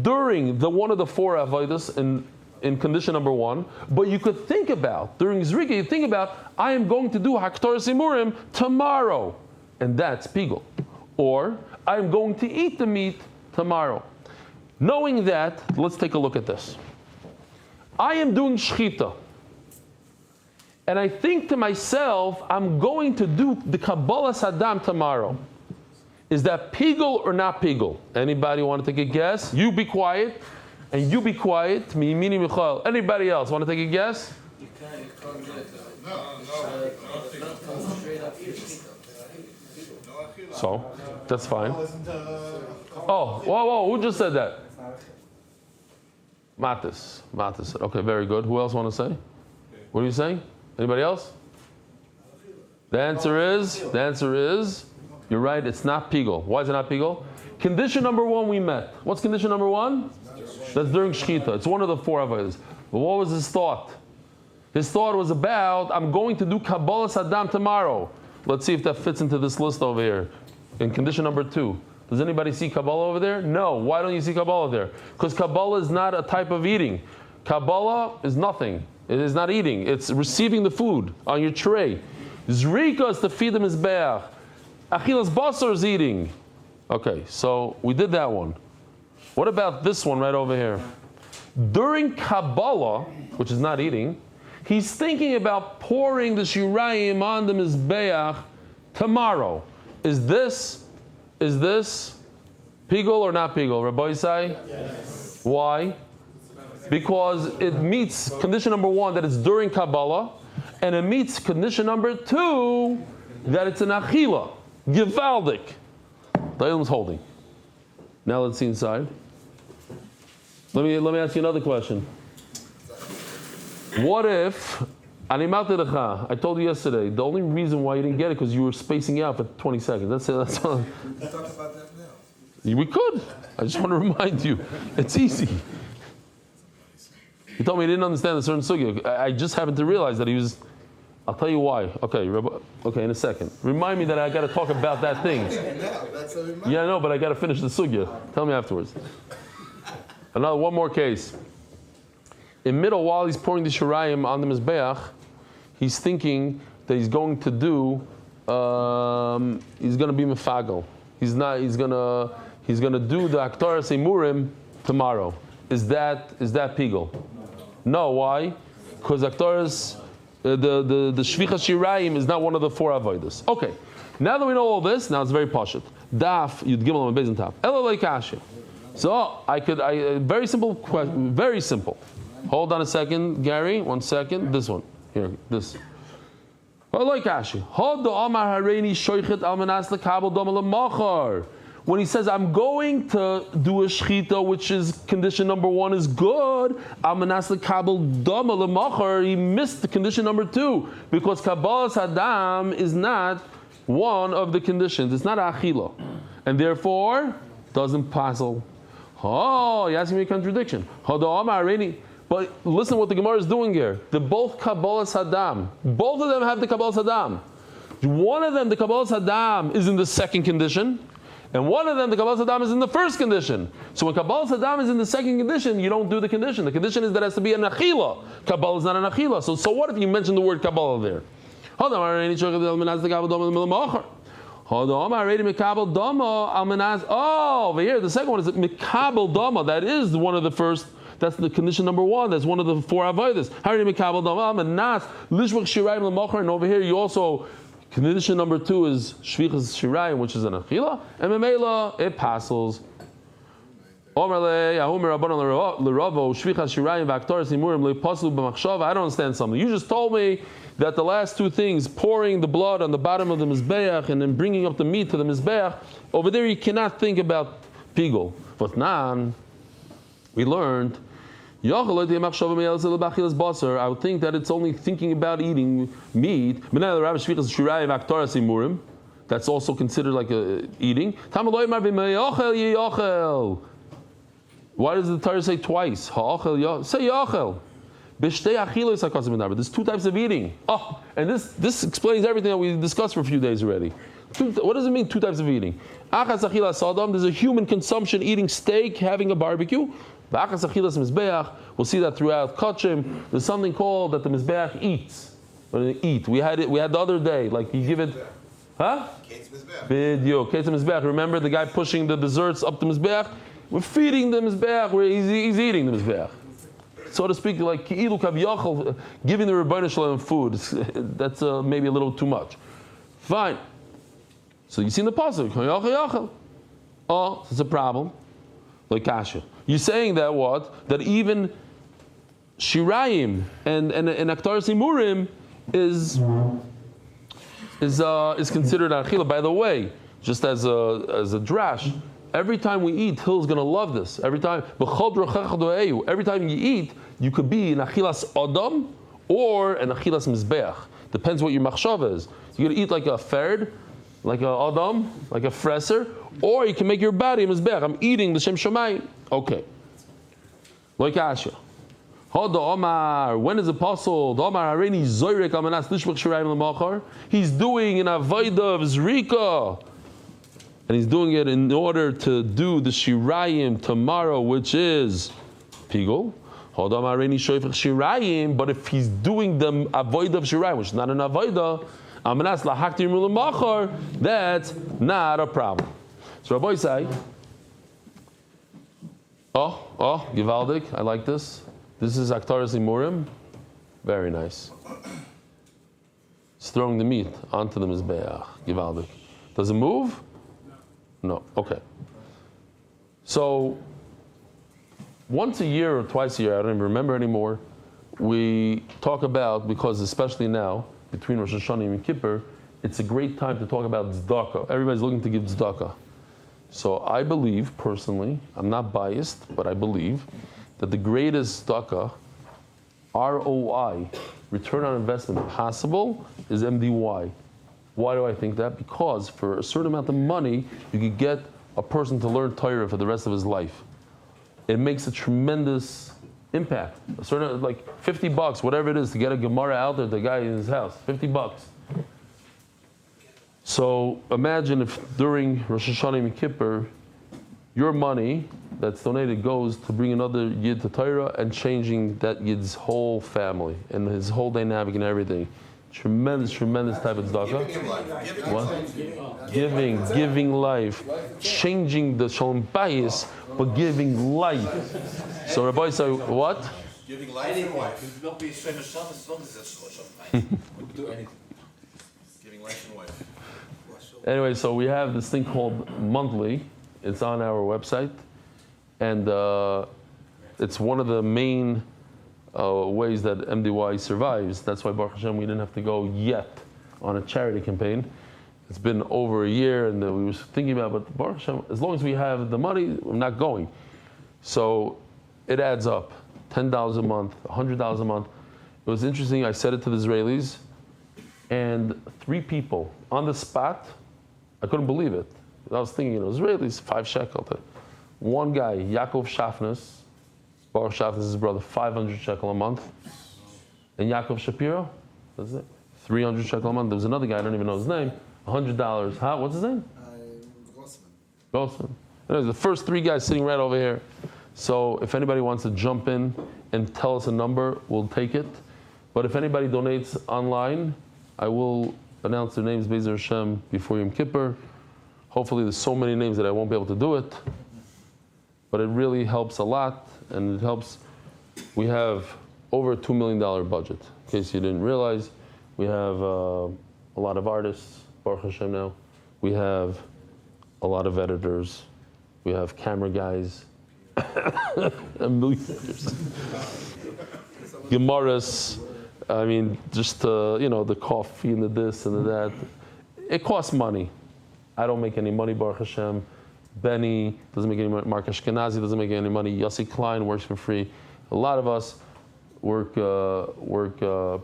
During one of the 4 avodas in condition number 1. But you could think about, during Zrika, you think about, I am going to do Aktar Simurim tomorrow. And that's Pigul. Or, I am going to eat the meat tomorrow. Knowing that, let's take a look at this. I am doing Shechita. And I think to myself, I'm going to do the Kabbalah Saddam tomorrow. Is that Pigul or not Pigul? Anybody want to take a guess? You be quiet, and you be quiet. Mimini Michal. Anybody else want to take a guess? You can't get it. No. So, that's fine. Oh, whoa, who just said that? Matis said, okay, very good. Who else want to say? What are you saying? Anybody else? The answer is, you're right, it's not pigul. Why is it not pigul? Condition number 1 we met. What's condition number 1? That's during shechita. It's one of the 4 avodas. But what was his thought? His thought was about, I'm going to do Kabbalah Saddam tomorrow. Let's see if that fits into this list over here. In condition number 2. Does anybody see Kabbalah over there? No. Why don't you see Kabbalah there? Because Kabbalah is not a type of eating. Kabbalah is nothing. It is not eating. It's receiving the food on your tray. Zrika is to feed the mizbeach. Achilas basar is eating. Okay, so we did that one. What about this one right over here? During Kabbalah, which is not eating, he's thinking about pouring the shirayim on the mizbeach tomorrow. Is this pigul or not pigul? Rabbi Isai? Yes. Why? Because it meets condition number 1 that it's during Kabbalah, and it meets condition number 2 that it's an achila. Givaldik. The Ilm's holding. Now let's see inside. Let me ask you another question. What if I told you yesterday, the only reason why you didn't get it because you were spacing out for 20 seconds. That's all. Let's talk about that now. We could. I just want to remind you. It's easy. He told me he didn't understand a certain sugya. I just happened to realize that he was. I'll tell you why. Okay, in a second. Remind me that I got to talk about that thing. Yeah, I know, but I got to finish the sugya. Tell me afterwards. One more case. In middle, while he's pouring the shirayim on the mizbeach, he's thinking that he's going to do. He's going to be mefagel. He's going to do the aktaras emurim tomorrow. Is that pigul? No. Why? Because aktaras. The shvicha shirayim is not one of the 4 avodas. Okay, now that we know all this, now it's very pashut. Daf Yud Gimel and Beis and Tav. Ela leikashe. So very simple question. Very simple. Hold on a second, Gary. 1 second. This one here. This. Leikashe. Hod the Amar Hareini Shoichet Al Manas LeKabel Dom LeMachar. When he says, I'm going to do a shechita, which is condition number 1 is good, Al Manas LeKabel Dom LeMachar, he missed the condition number 2 because Kabbalah Saddam is not one of the conditions. It's not achila, and therefore doesn't passel. Oh, you're asking me a contradiction. But listen what the Gemara is doing here. They're both Kabbalah Saddam. Both of them have the Kabbalah Saddam. One of them, the Kabbalah Saddam, is in the 2nd condition. And one of them, the Kabbalah Saddam, is in the 1st condition. So when Kabbalah Saddam is in the 2nd condition, you don't do the condition. The condition is that it has to be an achila. Kabbalah is not an achila. So what if you mention the word Kabbalah there? Oh, over here, the second one is mikabel dama. That is one of the first. That's the condition number 1. That's one of the 4 avodas. And over here, you also. Condition number 2 is shvichas shirayim, which is an achila, and memela it passes. I don't understand something. You just told me that the last 2 things, pouring the blood on the bottom of the mizbeach and then bringing up the meat to the mizbeach, over there you cannot think about pigul. But now we learned. I would think that it's only thinking about eating meat. That's also considered like eating. Why does the Torah say twice? Say yachel. There's 2 types of eating. Oh, and this explains everything that we discussed for a few days already. What does it mean, 2 types of eating? There's a human consumption, eating steak, having a barbecue. We'll see that throughout Kachim. There's something called that the Mizbeach eats. We had the other day. Like you give it, huh? Video. Remember the guy pushing the desserts up the Mizbeach? We're feeding the Mizbeach. He's eating the Mizbeach. So to speak, like Ki'ilu Kav giving the Rebbeinu Shalom food. That's maybe a little too much. Fine. So you see in the pasuk. Oh, it's a problem. Like kasha. You're saying that what? That even shirayim and aktaras imurim is considered achila. By the way, just as a drash. Every time we eat, Hill's gonna love this. Every time you eat, you could be an achilas adam or an achilas mizbeach. Depends what your machshava is. You're gonna eat like a ferd, like a adam, like a fresser, or you can make your body a mizbeach. I'm eating the Shem Shamayim. Okay. Like Asha. When is it possible? He's doing an avodah of Zrika. And he's doing it in order to do the Shirayim tomorrow, which is Pigul. But if he's doing the avodah of Shirayim, which is not an avodah, that's not a problem. So Rabbi say, Givaldik, I like this. This is Aktaris Imurim. Very nice. It's throwing the meat onto the Mizbeach. Givaldik. Does it move? No. Okay. So, once a year or twice a year, I don't even remember anymore, we talk about, because especially now, between Rosh Hashanah and Kippur, it's a great time to talk about tzedakah. Everybody's looking to give tzedakah. So I believe, personally, I'm not biased, but I believe that the greatest tzedakah, ROI, return on investment possible, is MDY. Why do I think that? Because for a certain amount of money, you could get a person to learn Torah for the rest of his life. It makes a tremendous impact. A certain, like $50, whatever it is, to get a Gemara out there, the guy in his house, $50. So imagine if during Rosh Hashanah and Kippur, your money that's donated goes to bring another Yid to Torah and changing that Yid's whole family and his whole dynamic and everything. Tremendous type of tzedakah. What? Giving life. Changing the shalom bayis, but giving life. So Rabbi said, what? Giving life and wife. Don't be ashamed of Shabbos as long as it's Do anything. Giving life and wife. Anyway, so we have this thing called monthly. It's on our website, and it's one of the main ways that MDY survives. That's why Baruch Hashem, we didn't have to go yet on a charity campaign. It's been over a year, and we were thinking about, but Baruch Hashem, as long as we have the money, we're not going. So it adds up. $10 a month, $100 a month. It was interesting. I said it to the Israelis, and 3 people on the spot. I couldn't believe it. I was thinking, Israelis, 5 shekel. One guy, Yaakov Shafnas, Baruch Shafnas is his brother, 500 shekel a month. And Yaakov Shapiro, that's it, 300 shekel a month. There was another guy, I don't even know his name, $100. How? What's his name? Grossman. Anyways, the first 3 guys sitting right over here. So if anybody wants to jump in and tell us a number, we'll take it. But if anybody donates online, I will announce their names, Be'ezer Hashem, before Yom Kippur. Hopefully there's so many names that I won't be able to do it. But it really helps a lot, and it helps. We have over a $2 million budget. In case you didn't realize, we have a lot of artists, Baruch Hashem now. We have a lot of editors. We have camera guys. Millionaires. Gemaras. I mean, just the coffee and the this and the that. It costs money. I don't make any money, Baruch Hashem. Benny doesn't make any money. Mark Ashkenazi doesn't make any money. Yossi Klein works for free. A lot of us work pro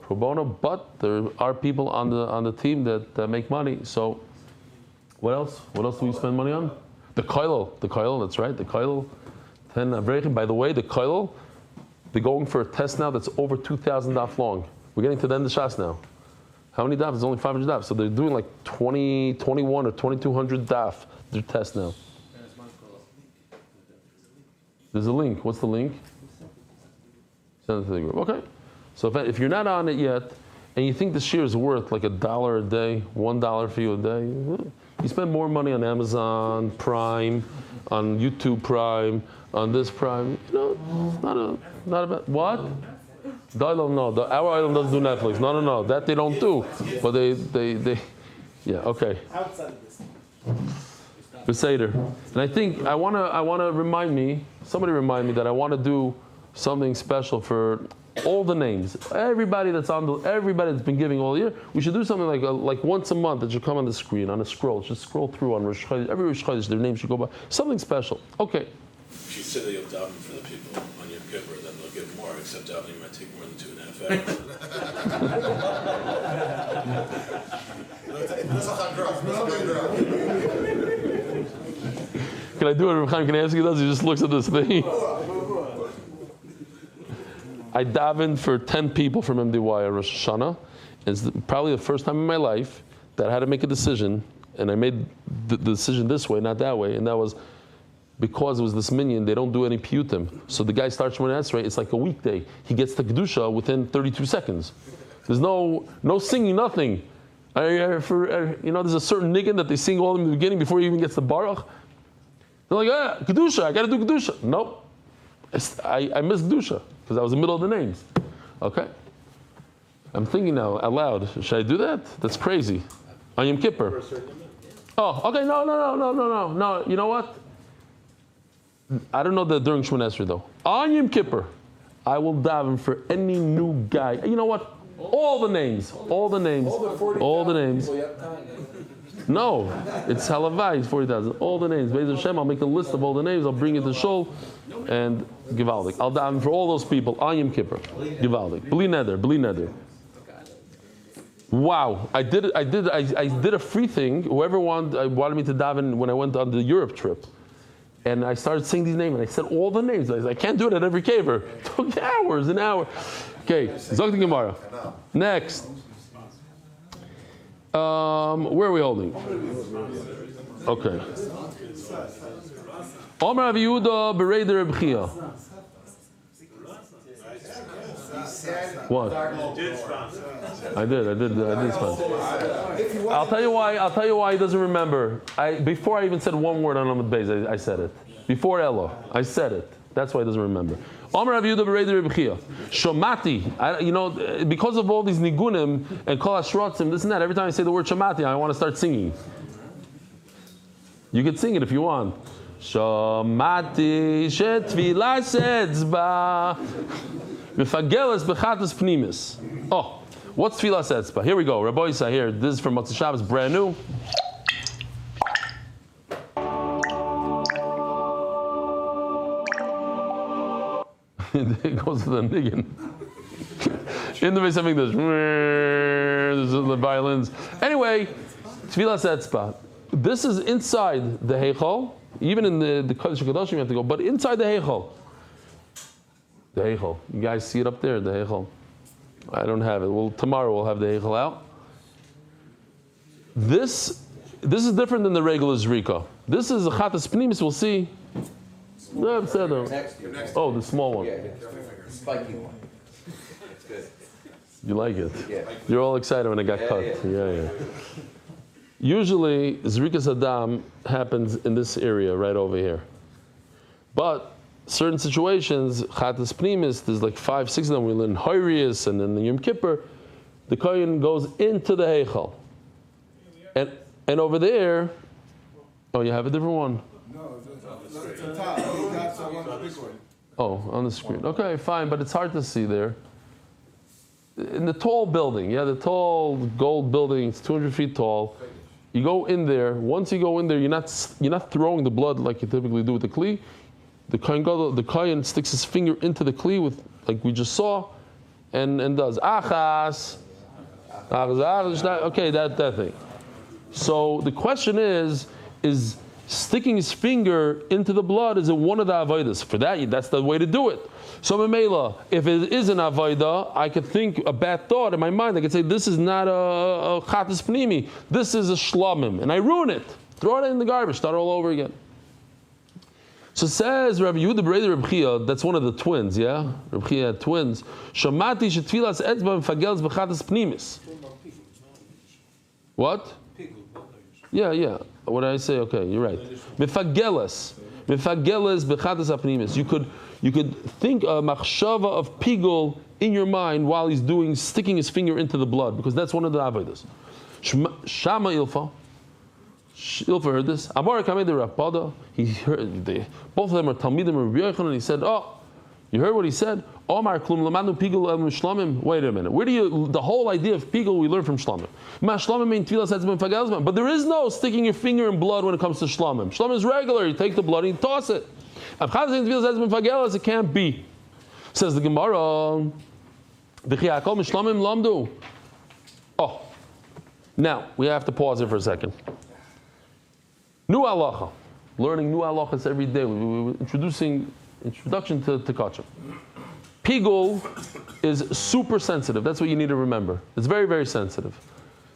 bono, but there are people on the team that make money. So, what else? What else do we spend money on? The koilel. That's right. The koilel. 10 Avrechim. By the way, the koilel. They're going for a test now that's over 2,000 daf long. We're getting to the end of Shas now. How many daf? It's only 500 daf. So they're doing like 21 or 2,200 daf. Their test now. There's a link. What's the link? Send it to the group. Okay. So if you're not on it yet, and you think the share is worth like $1 a day, $1 for you a day, you spend more money on Amazon Prime, on YouTube Prime, on this Prime. It's not a bad. What? No. Our island doesn't do Netflix. No. That they don't do. But they yeah. Okay. Outside of this. Beseder. And I think somebody remind me that I want to do something special for all the names. Everybody that's been giving all year, we should do something like once a month. It should come on the screen, on a scroll. Just scroll through on Rosh Chodesh. Every Rosh Chodesh, their name should go by. Something special. Okay. If you say that you'll daven for the people on your Kippur, then they'll give more, except davening might take more than 2.5 hours. Can I do it? Reb Chaim Kanievsky does. He just looks at this thing. I davened for 10 people from MDY at Rosh Hashanah. It's probably the first time in my life that I had to make a decision, and I made the decision this way, not that way, and that was because it was this minyan, they don't do any piyutim. So the guy starts Shemona Esrei, it's like a weekday. He gets the Kedusha within 32 seconds. There's no singing, nothing. There's a certain niggin that they sing all in the beginning before he even gets the Baruch. They're like, Kedusha, I got to do Kedusha. Nope. I missed Kedusha because I was in the middle of the names. Okay. I'm thinking now out loud, should I do that? That's crazy. On Yom Kippur. Oh, okay, no. You know what? I don't know that during Shemona Esrei though. On Yom Kippur, I will daven for any new guy. You know what? All the names. No, it's halavai, 40,000. All the names. Be'ez Hashem, I'll make a list of all the names. I'll bring it to Shul and Givaldik. I'll daven for all those people on Yom Kippur. Givaldik. Bli neder. Wow, I did a free thing. Whoever wanted me to daven when I went on the Europe trip. And I started saying these names, and I said all the names. I said, I can't do it at every caver. It took hours and hours. Okay, Zok the Gemara. Next. Where are we holding? Okay. Omer Rav Yehuda Berei de Reb Chia. What? I did sponsor. I'll tell you why he doesn't remember. Before I even said one word on Amud Beis, I said it. Before Elo, I said it. That's why he doesn't remember. Omer Rav Yehuda Berei de Reb Chia. Shomati. Because of all these nigunim and kol hashrotzim, this and that, every time I say the word shomati, I want to start singing. You could sing it if you want. Shomati shetvilas etzba mefageles bechatas pnimis. Oh. What's tefillas etzba? Here we go. Rabbi Isa here. This is from Motzei Shabbos, brand new. It goes to the niggin. In the Beis Hamikdash, there's the violins. Anyway, tefillas etzba. This is inside the heichal. Even in the Kodesh HaKadoshim you have to go, but inside the heichal. The heichal. You guys see it up there, the heichal. I don't have it. Well, tomorrow we'll have the heichal out. This is different than the regular zrika. This is a chatas pnimis. We'll see. Oh, the small one. Yeah, spiky one. It's good. You like it? Yeah. You're all excited when it got cut. Yeah. Usually, zrika sadam happens in this area right over here, but certain situations, chatas pnimis, there's like 5, 6 of them. We learn Horius and then the Yom Kippur. The kohen goes into the heichal, and over there. Oh, you have a different one. No, that's the top. That's the one, the big one. Oh, on the screen. Okay, fine, but it's hard to see there. In the tall building, the tall gold building. It's 200 feet tall. You go in there. Once you go in there, you're not throwing the blood like you typically do with the kli. The kohen sticks his finger into the kli with, like we just saw, and does achas. Okay, that thing. So the question is sticking his finger into the blood, is it one of the avodas? For that's the way to do it. So Memela, if it is an avodah, I could think a bad thought in my mind. I could say this is not a chatas pnimi. This is a shlamim, and I ruin it. Throw it in the garbage. Start all over again. So says Rabbi Yehuda Berei de Reb Chia, that's one of the twins, yeah? Reb Chia had twins. Shamati shetfilas etzba mefageles bechatas pnimis. What? Yeah. What did I say? Okay, you're right. Mefageles bechatas apnimis. You could think a machshava of pigul in your mind while he's sticking his finger into the blood, because that's one of the avodas. Shama ilfa. Ilfa heard this. Amar Kamei de Rav Pada. He heard both of them are Talmidim of Rabbi Yochanan, and he said, You heard what he said? Omar klum lamanu pigul el shlomim. Wait a minute. Where do you, the whole idea of pigul we learn from shlomim. Ma shlomim mean tefillah says ben fagelzman. But there is no sticking your finger in blood when it comes to shlomim. Shlomim is regular. You take the blood and you toss it. It can't be. Says the Gemara. Oh, now we have to pause it for a second. New halacha, learning new halachas every day. We're introduction to kachim. Pigul is super sensitive. That's what you need to remember. It's very, very sensitive.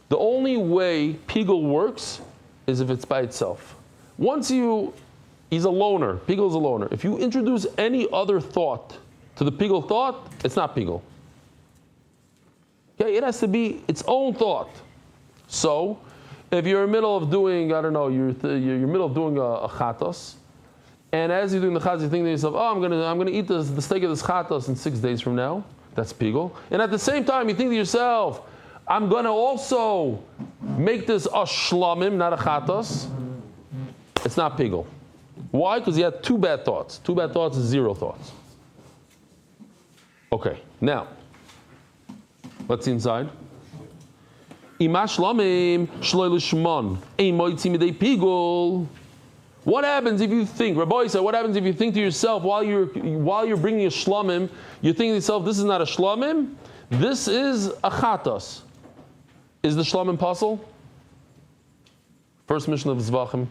The only way pigul works is if it's by itself. He's a loner. Pigul is a loner. If you introduce any other thought to the pigul thought, it's not pigul. Okay, it has to be its own thought. So, if you're in the middle of doing, I don't know, you're in the middle of doing a chatos, and as you're doing the chatos, you think to yourself, oh, I'm gonna eat the steak of this chatos in 6 days from now. That's pigul. And at the same time, you think to yourself, I'm gonna also make this a shlomim, not a chatos. It's not pigul. Why? Because you had two bad thoughts. Two bad thoughts is zero thoughts. Okay, now, let's see inside. What happens if you think, Rabbi said, what happens if you think to yourself while you're bringing a shlomim, you think to yourself, this is not a shlomim, this is a chatas. Is the shlomim puzzle? First mission of Zevachim.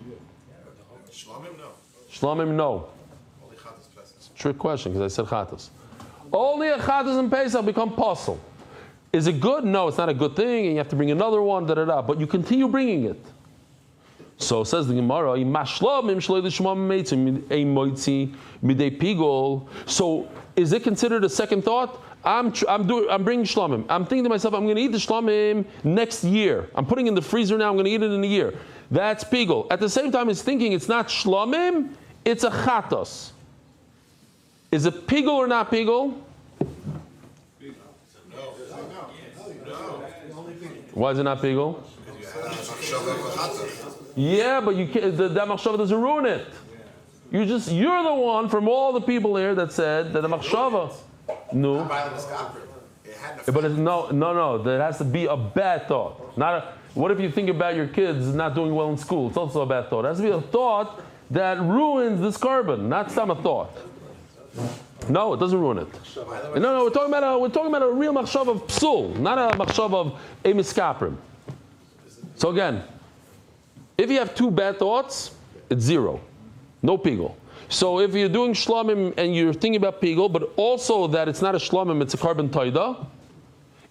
Shlomim, no. Only chatas Pesach. It's a trick question because I said chatas. Only a chatas and Pesach become puzzle. Is it good? No, it's not a good thing, and you have to bring another one, but you continue bringing it. So says the Gemara, so is it considered a second thought? I'm bringing shlomim. I'm thinking to myself, I'm going to eat the shlomim next year. I'm putting it in the freezer now, I'm going to eat it in a year. That's pigul. At the same time, it's thinking it's not shlomim, it's a chatos. Is it pigul or not pigul? Why is it not pigul? Yeah, but you can't, that machshava doesn't ruin it. You're the one from all the people here that said that the machshava. No. But no. There has to be a bad thought. What if you think about your kids not doing well in school? It's also a bad thought. It has to be a thought that ruins this carbon, not some a thought. No, it doesn't ruin it. No, we're talking about a real machshava of psul, not a machshava of emiskaprim. So again, if you have two bad thoughts, it's zero, no pigul. So if you're doing shlomim and you're thinking about pigul, but also that it's not a shlomim, it's a carbon taida,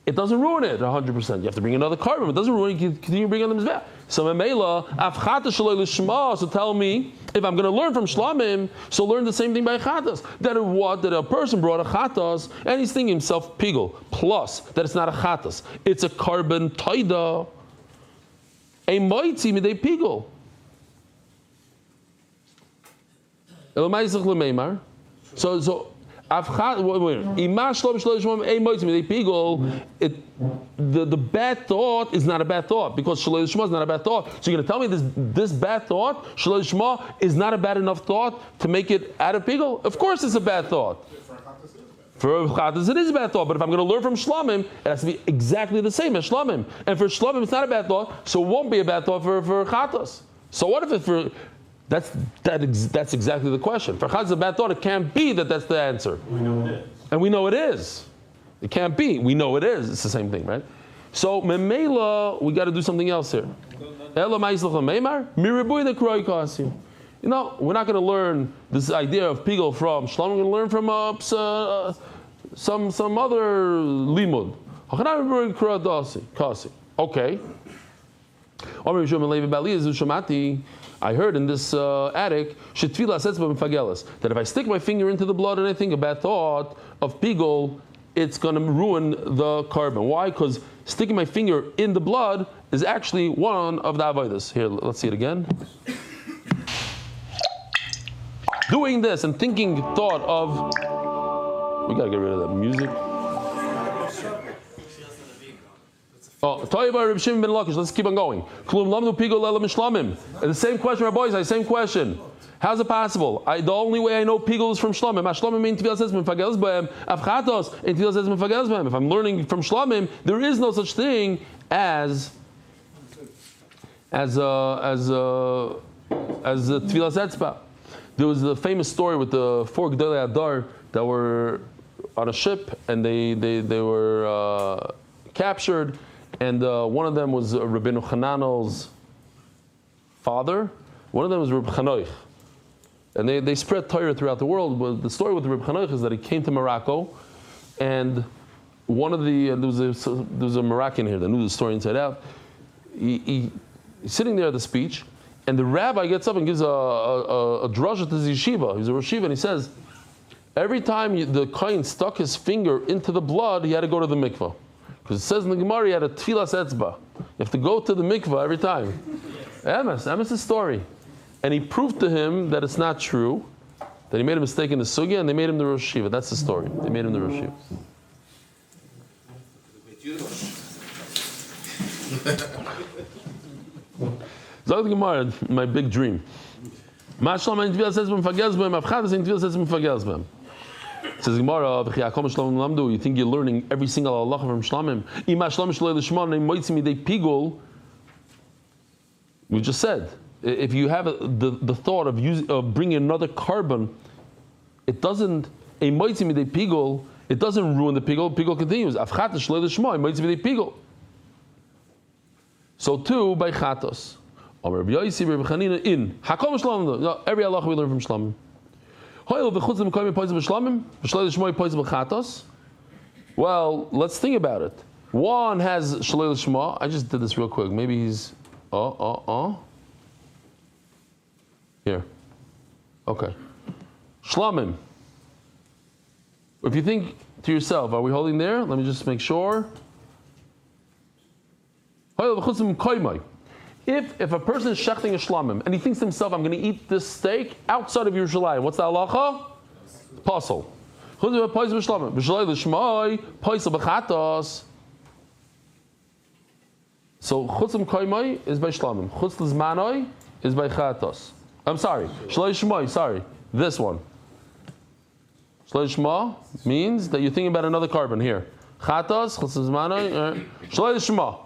it doesn't ruin it 100%. You have to bring another carbon. It doesn't ruin it. You continue bringing them back. So memela afchata shaloi lishma. So tell me, if I'm going to learn from shlamim, so learn the same thing by chatas. That a person brought a chatas and he's thinking himself pigul. Plus that it's not a chatas, it's a carbon taida. A moitzi midei pigul. So the bad thought is not a bad thought because Shaloi Lishma is not a bad thought. So you're going to tell me this bad thought, Shaloi Lishma, is not a bad enough thought to make it out of pigul? Of course it's a bad thought. For chatas it is a bad thought, but if I'm going to learn from shlamim, it has to be exactly the same as shlamim. And for shlamim it's not a bad thought, so it won't be a bad thought for chatas. So what if it's for... That's exactly the question. For chatas a bad thought, it can't be that's the answer. We know it is. And we know it is. It can't be. We know it is. It's the same thing, right? So memela, we got to do something else here. We're not going to learn this idea of pigul from shlam. We're going to learn from some other limud. Okay. I heard in this attic that if I stick my finger into the blood and I think a bad thought of pigul, it's going to ruin the carbon. Why? Because sticking my finger in the blood is actually one of the avodas. Here, let's see it again. Doing this and thinking thought of... We got to get rid of that music. Let's keep on going. The same question, Rabbi, same question. How's it possible? The only way I know pigul is from Shlomim. Shlomim mean Tvilas Etzba Mefageles B'hem. Avchatos in Tvilas Etzba Mefageles B'hem. If I'm learning from Shlomim, there is no such thing as Tvilas Etzba. There was the famous story with the 4 Gedolei Adar that were on a ship and they were captured, and one of them was Rabbeinu Hananel's father. One of them was Reb Chanoich. And they spread Torah throughout the world. But the story with Reb Chanoich is that he came to Morocco, and one of the there was a Moroccan here that knew the story inside out. He's sitting there at the speech, and the rabbi gets up and gives a drasha to his yeshiva. He's a Rosh Yeshiva, and he says, every time the kohen stuck his finger into the blood, he had to go to the mikvah. Because it says in the Gemara, he had a tfilas etzba. You have to go to the mikvah every time. Emes is story. And he proved to him that it's not true, that he made a mistake in the sugya, and they made him the Rosh Yeshiva. That's the story. They made him the Rosh Yeshiva. Zog the Gemara, my big dream. Says Gemara, you think you're learning every single halacha from Shlamim? We just said, if you have the thought of bringing another carbon, it doesn't ruin the pigul. Pigul continues. So too by chatos. Every halacha we learn from Shlamim. Well, let's think about it. One has Shalei L'Shma. I just did this real quick. Maybe he's here. Okay. Shlamim. If you think to yourself, are we holding there? Let me just make sure. If a person is shechting a shlamim and he thinks to himself, I'm going to eat this steak outside of Yerushalayim, what's the halacha? Pasul. So chutzim koimai is by shlamim. Chutz l'zmanoi is by chatos. I'm sorry. Shalei shmoi. Sorry, this one. Shalei shma means that you're thinking about another carbon here. Chatos, chutz l'zmanoi. Shalei shma.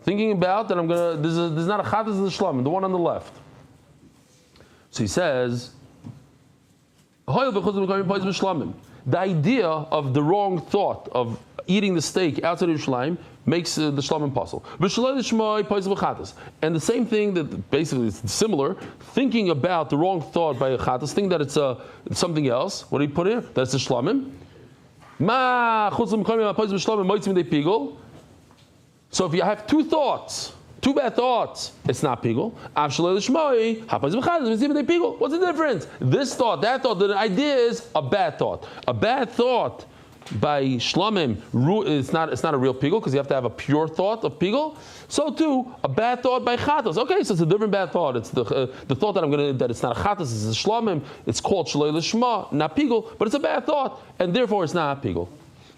Thinking about that I'm gonna. There's not a chatas in the shlamim, the one on the left. So he says, the idea of the wrong thought of eating the steak outside of Yerushalayim makes the shlamim possible. And the same thing that basically is similar, thinking about the wrong thought by a chatas, thinking that it's something else. What do you put here? That's the shlamim. So if you have two bad thoughts, it's not pigul. What's the difference? This thought, that thought, the idea is a bad thought. A bad thought by shlamim, it's not a real pigul because you have to have a pure thought of pigul. So too, a bad thought by chatas. Okay, so it's a different bad thought. It's the thought that it's not a chatas, it's a shlamim. It's called shalei l'shma, not pigul, but it's a bad thought, and therefore it's not pigul.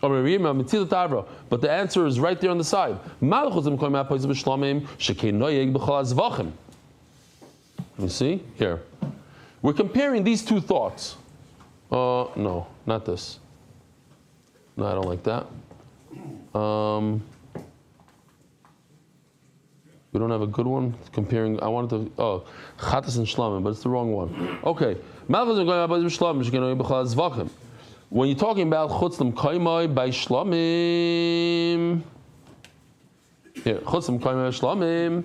But the answer is right there on the side. You see? Here. We're comparing these two thoughts. No, not this. No, I don't like that. We don't have a good one comparing. I wanted to. Chatas and shlamim, but it's the wrong one. Okay. When you're talking about chutzim kaimai by shlamim, here chutzim kaimai by shlamim,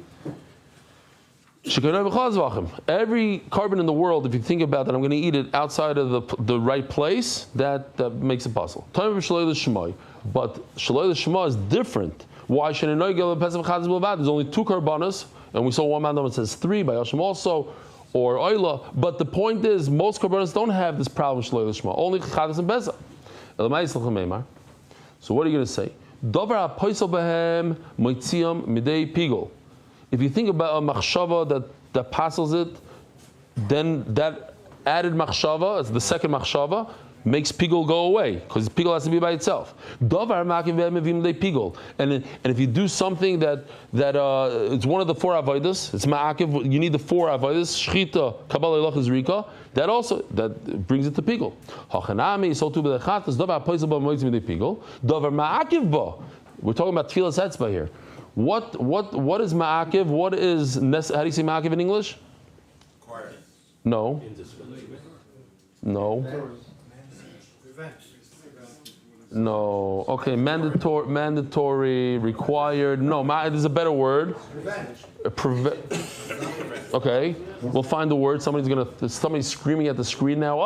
shekanoi b'chal zevachim. Every carbon in the world, if you think about that, I'm going to eat it outside of the right place. That makes it possible. Time for shalei l'shmai, but shalei l'shma is different. Why shenenoi gel pesach chazis b'levad? There's only 2 karbanos, and we saw one man that says 3 by Hashem also. Or oila, but the point is, most karbanos don't have this problem. Only chadas and beza. So what are you going to say? Davar ha'poisel behem moitziam midei pigul. If you think about a machshava that passes it, then that added machshava, it's the second machshava, makes pigul go away, because pigul has to be by itself. Davar ma'akiv mevim de pigul. And if you do something that it's one of the 4 avodas, it's ma'akiv, you need the 4 avodas, shchita, kabbalah, elach, zrika, that brings it to pigul. Hachanami, so too b'lechatas, davar poisel ba moitzim de pigul, davar ma'akiv ba. We're talking about tefillas etzba here. What is ma'akiv? What is, how do you say ma'akiv in English? No. No. Okay, mandatory, required. No, there's a better word. Okay, we'll find the word. Somebody's screaming at the screen now.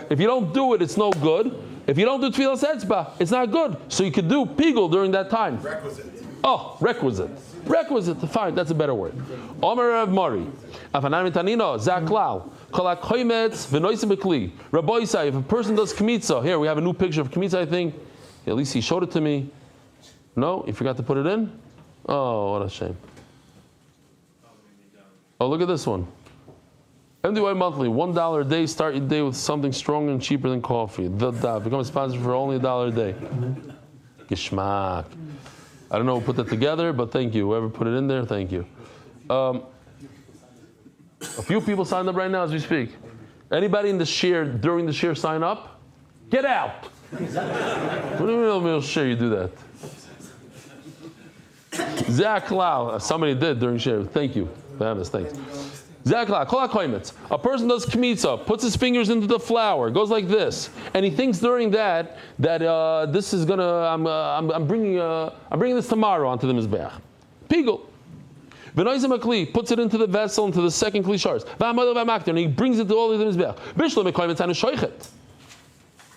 If you don't do it, it's no good. If you don't do tefillas etzba, it's not good. So you could do pigul during that time. Requisite. Fine, that's a better word. Omer Rav Mari, Afanami Tanino, Zaklal, Kolak Choymetz, Venoisim Bekli. Rabbi Isai, if a person does kmitza, here we have a new picture of kmitza, I think. At least he showed it to me. No, he forgot to put it in? Oh, what a shame. Oh, look at this one. MDY monthly, $1 a day. Start your day with something stronger and cheaper than coffee. The Daf. Become a sponsor for only $1 a day. Gishmak. I don't know who put that together, but thank you. Whoever put it in there, thank you. A few people signed up right now as we speak. Anybody in the share, during the share, sign up? Get out! What do you mean share you do that? Zach Lau. Somebody did during share. Thank you. Thanks. A person does kmitza, puts his fingers into the flour, goes like this, and he thinks during that this is gonna. I'm bringing this tomorrow onto the mizbeach. Pigul. V'noizim akli puts it into the vessel, into the second kli shars. And he brings it to all of the mizbeach. Bishlam ekoyim etzanu shoichet.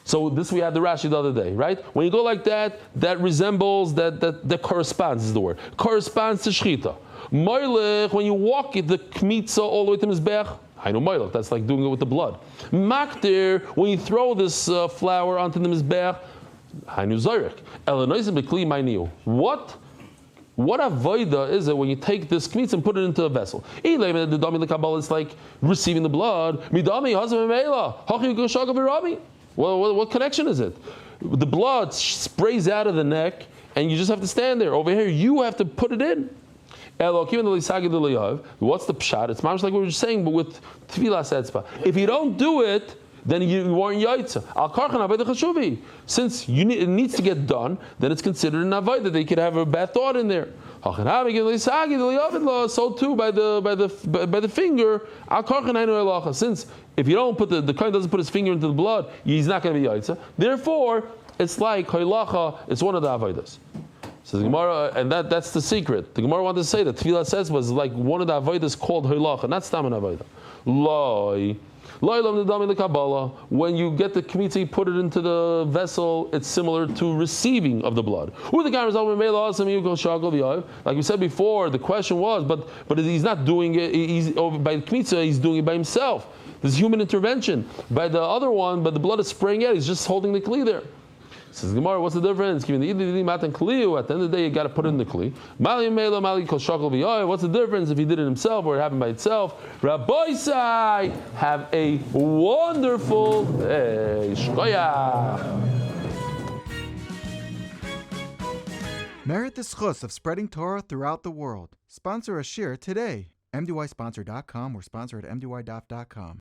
So this we had the Rashi the other day, right? When you go like that, that resembles that corresponds is the word. Corresponds to shchita. Moilech, when you walk it, the kmitza all the way to mizbeach, I know moilech, that's like doing it with the blood. Maktir, when you throw this flour onto the mizbeach, I know zorek. Elanoizim bekli ma'niu. What avoida is it when you take this kmitza and put it into a vessel? Eli the dami lekabbalah is like receiving the blood. Midami hazam meila hachi goshaga v'rami. Well, what connection is it? The blood sprays out of the neck, and you just have to stand there. Over here, you have to put it in. What's the pshat? It's much like we were just saying, but with tefillas etzba. If you don't do it, then you weren't yaitza. Since it needs to get done, then it's considered an avodah that they could have a bad thought in there. So too by the finger. Since if you don't put the kohen doesn't put his finger into the blood, he's not going to be yaitza. Therefore, it's like hoilacha. It's one of the avodas. So the Gemara, and that's the secret. The Gemara wanted to say that tefillah says was like one of the avodas called hoilacha, not stam an avodah. When you get the kmitza, you put it into the vessel, it's similar to receiving of the blood. Like we said before, the question was, but he's not doing it. By the kmitza, he's doing it by himself. There's human intervention. By the other one, but the blood is spraying out. He's just holding the kli there. Says Gemara, what's the difference? At the end of the day, you got to put it in the kli. What's the difference if he did it himself or it happened by itself? Rabbi Isai, have a wonderful day. Merit the schus of spreading Torah throughout the world. Sponsor a shir today. MDYsponsor.com or sponsor at MDYDaf.com.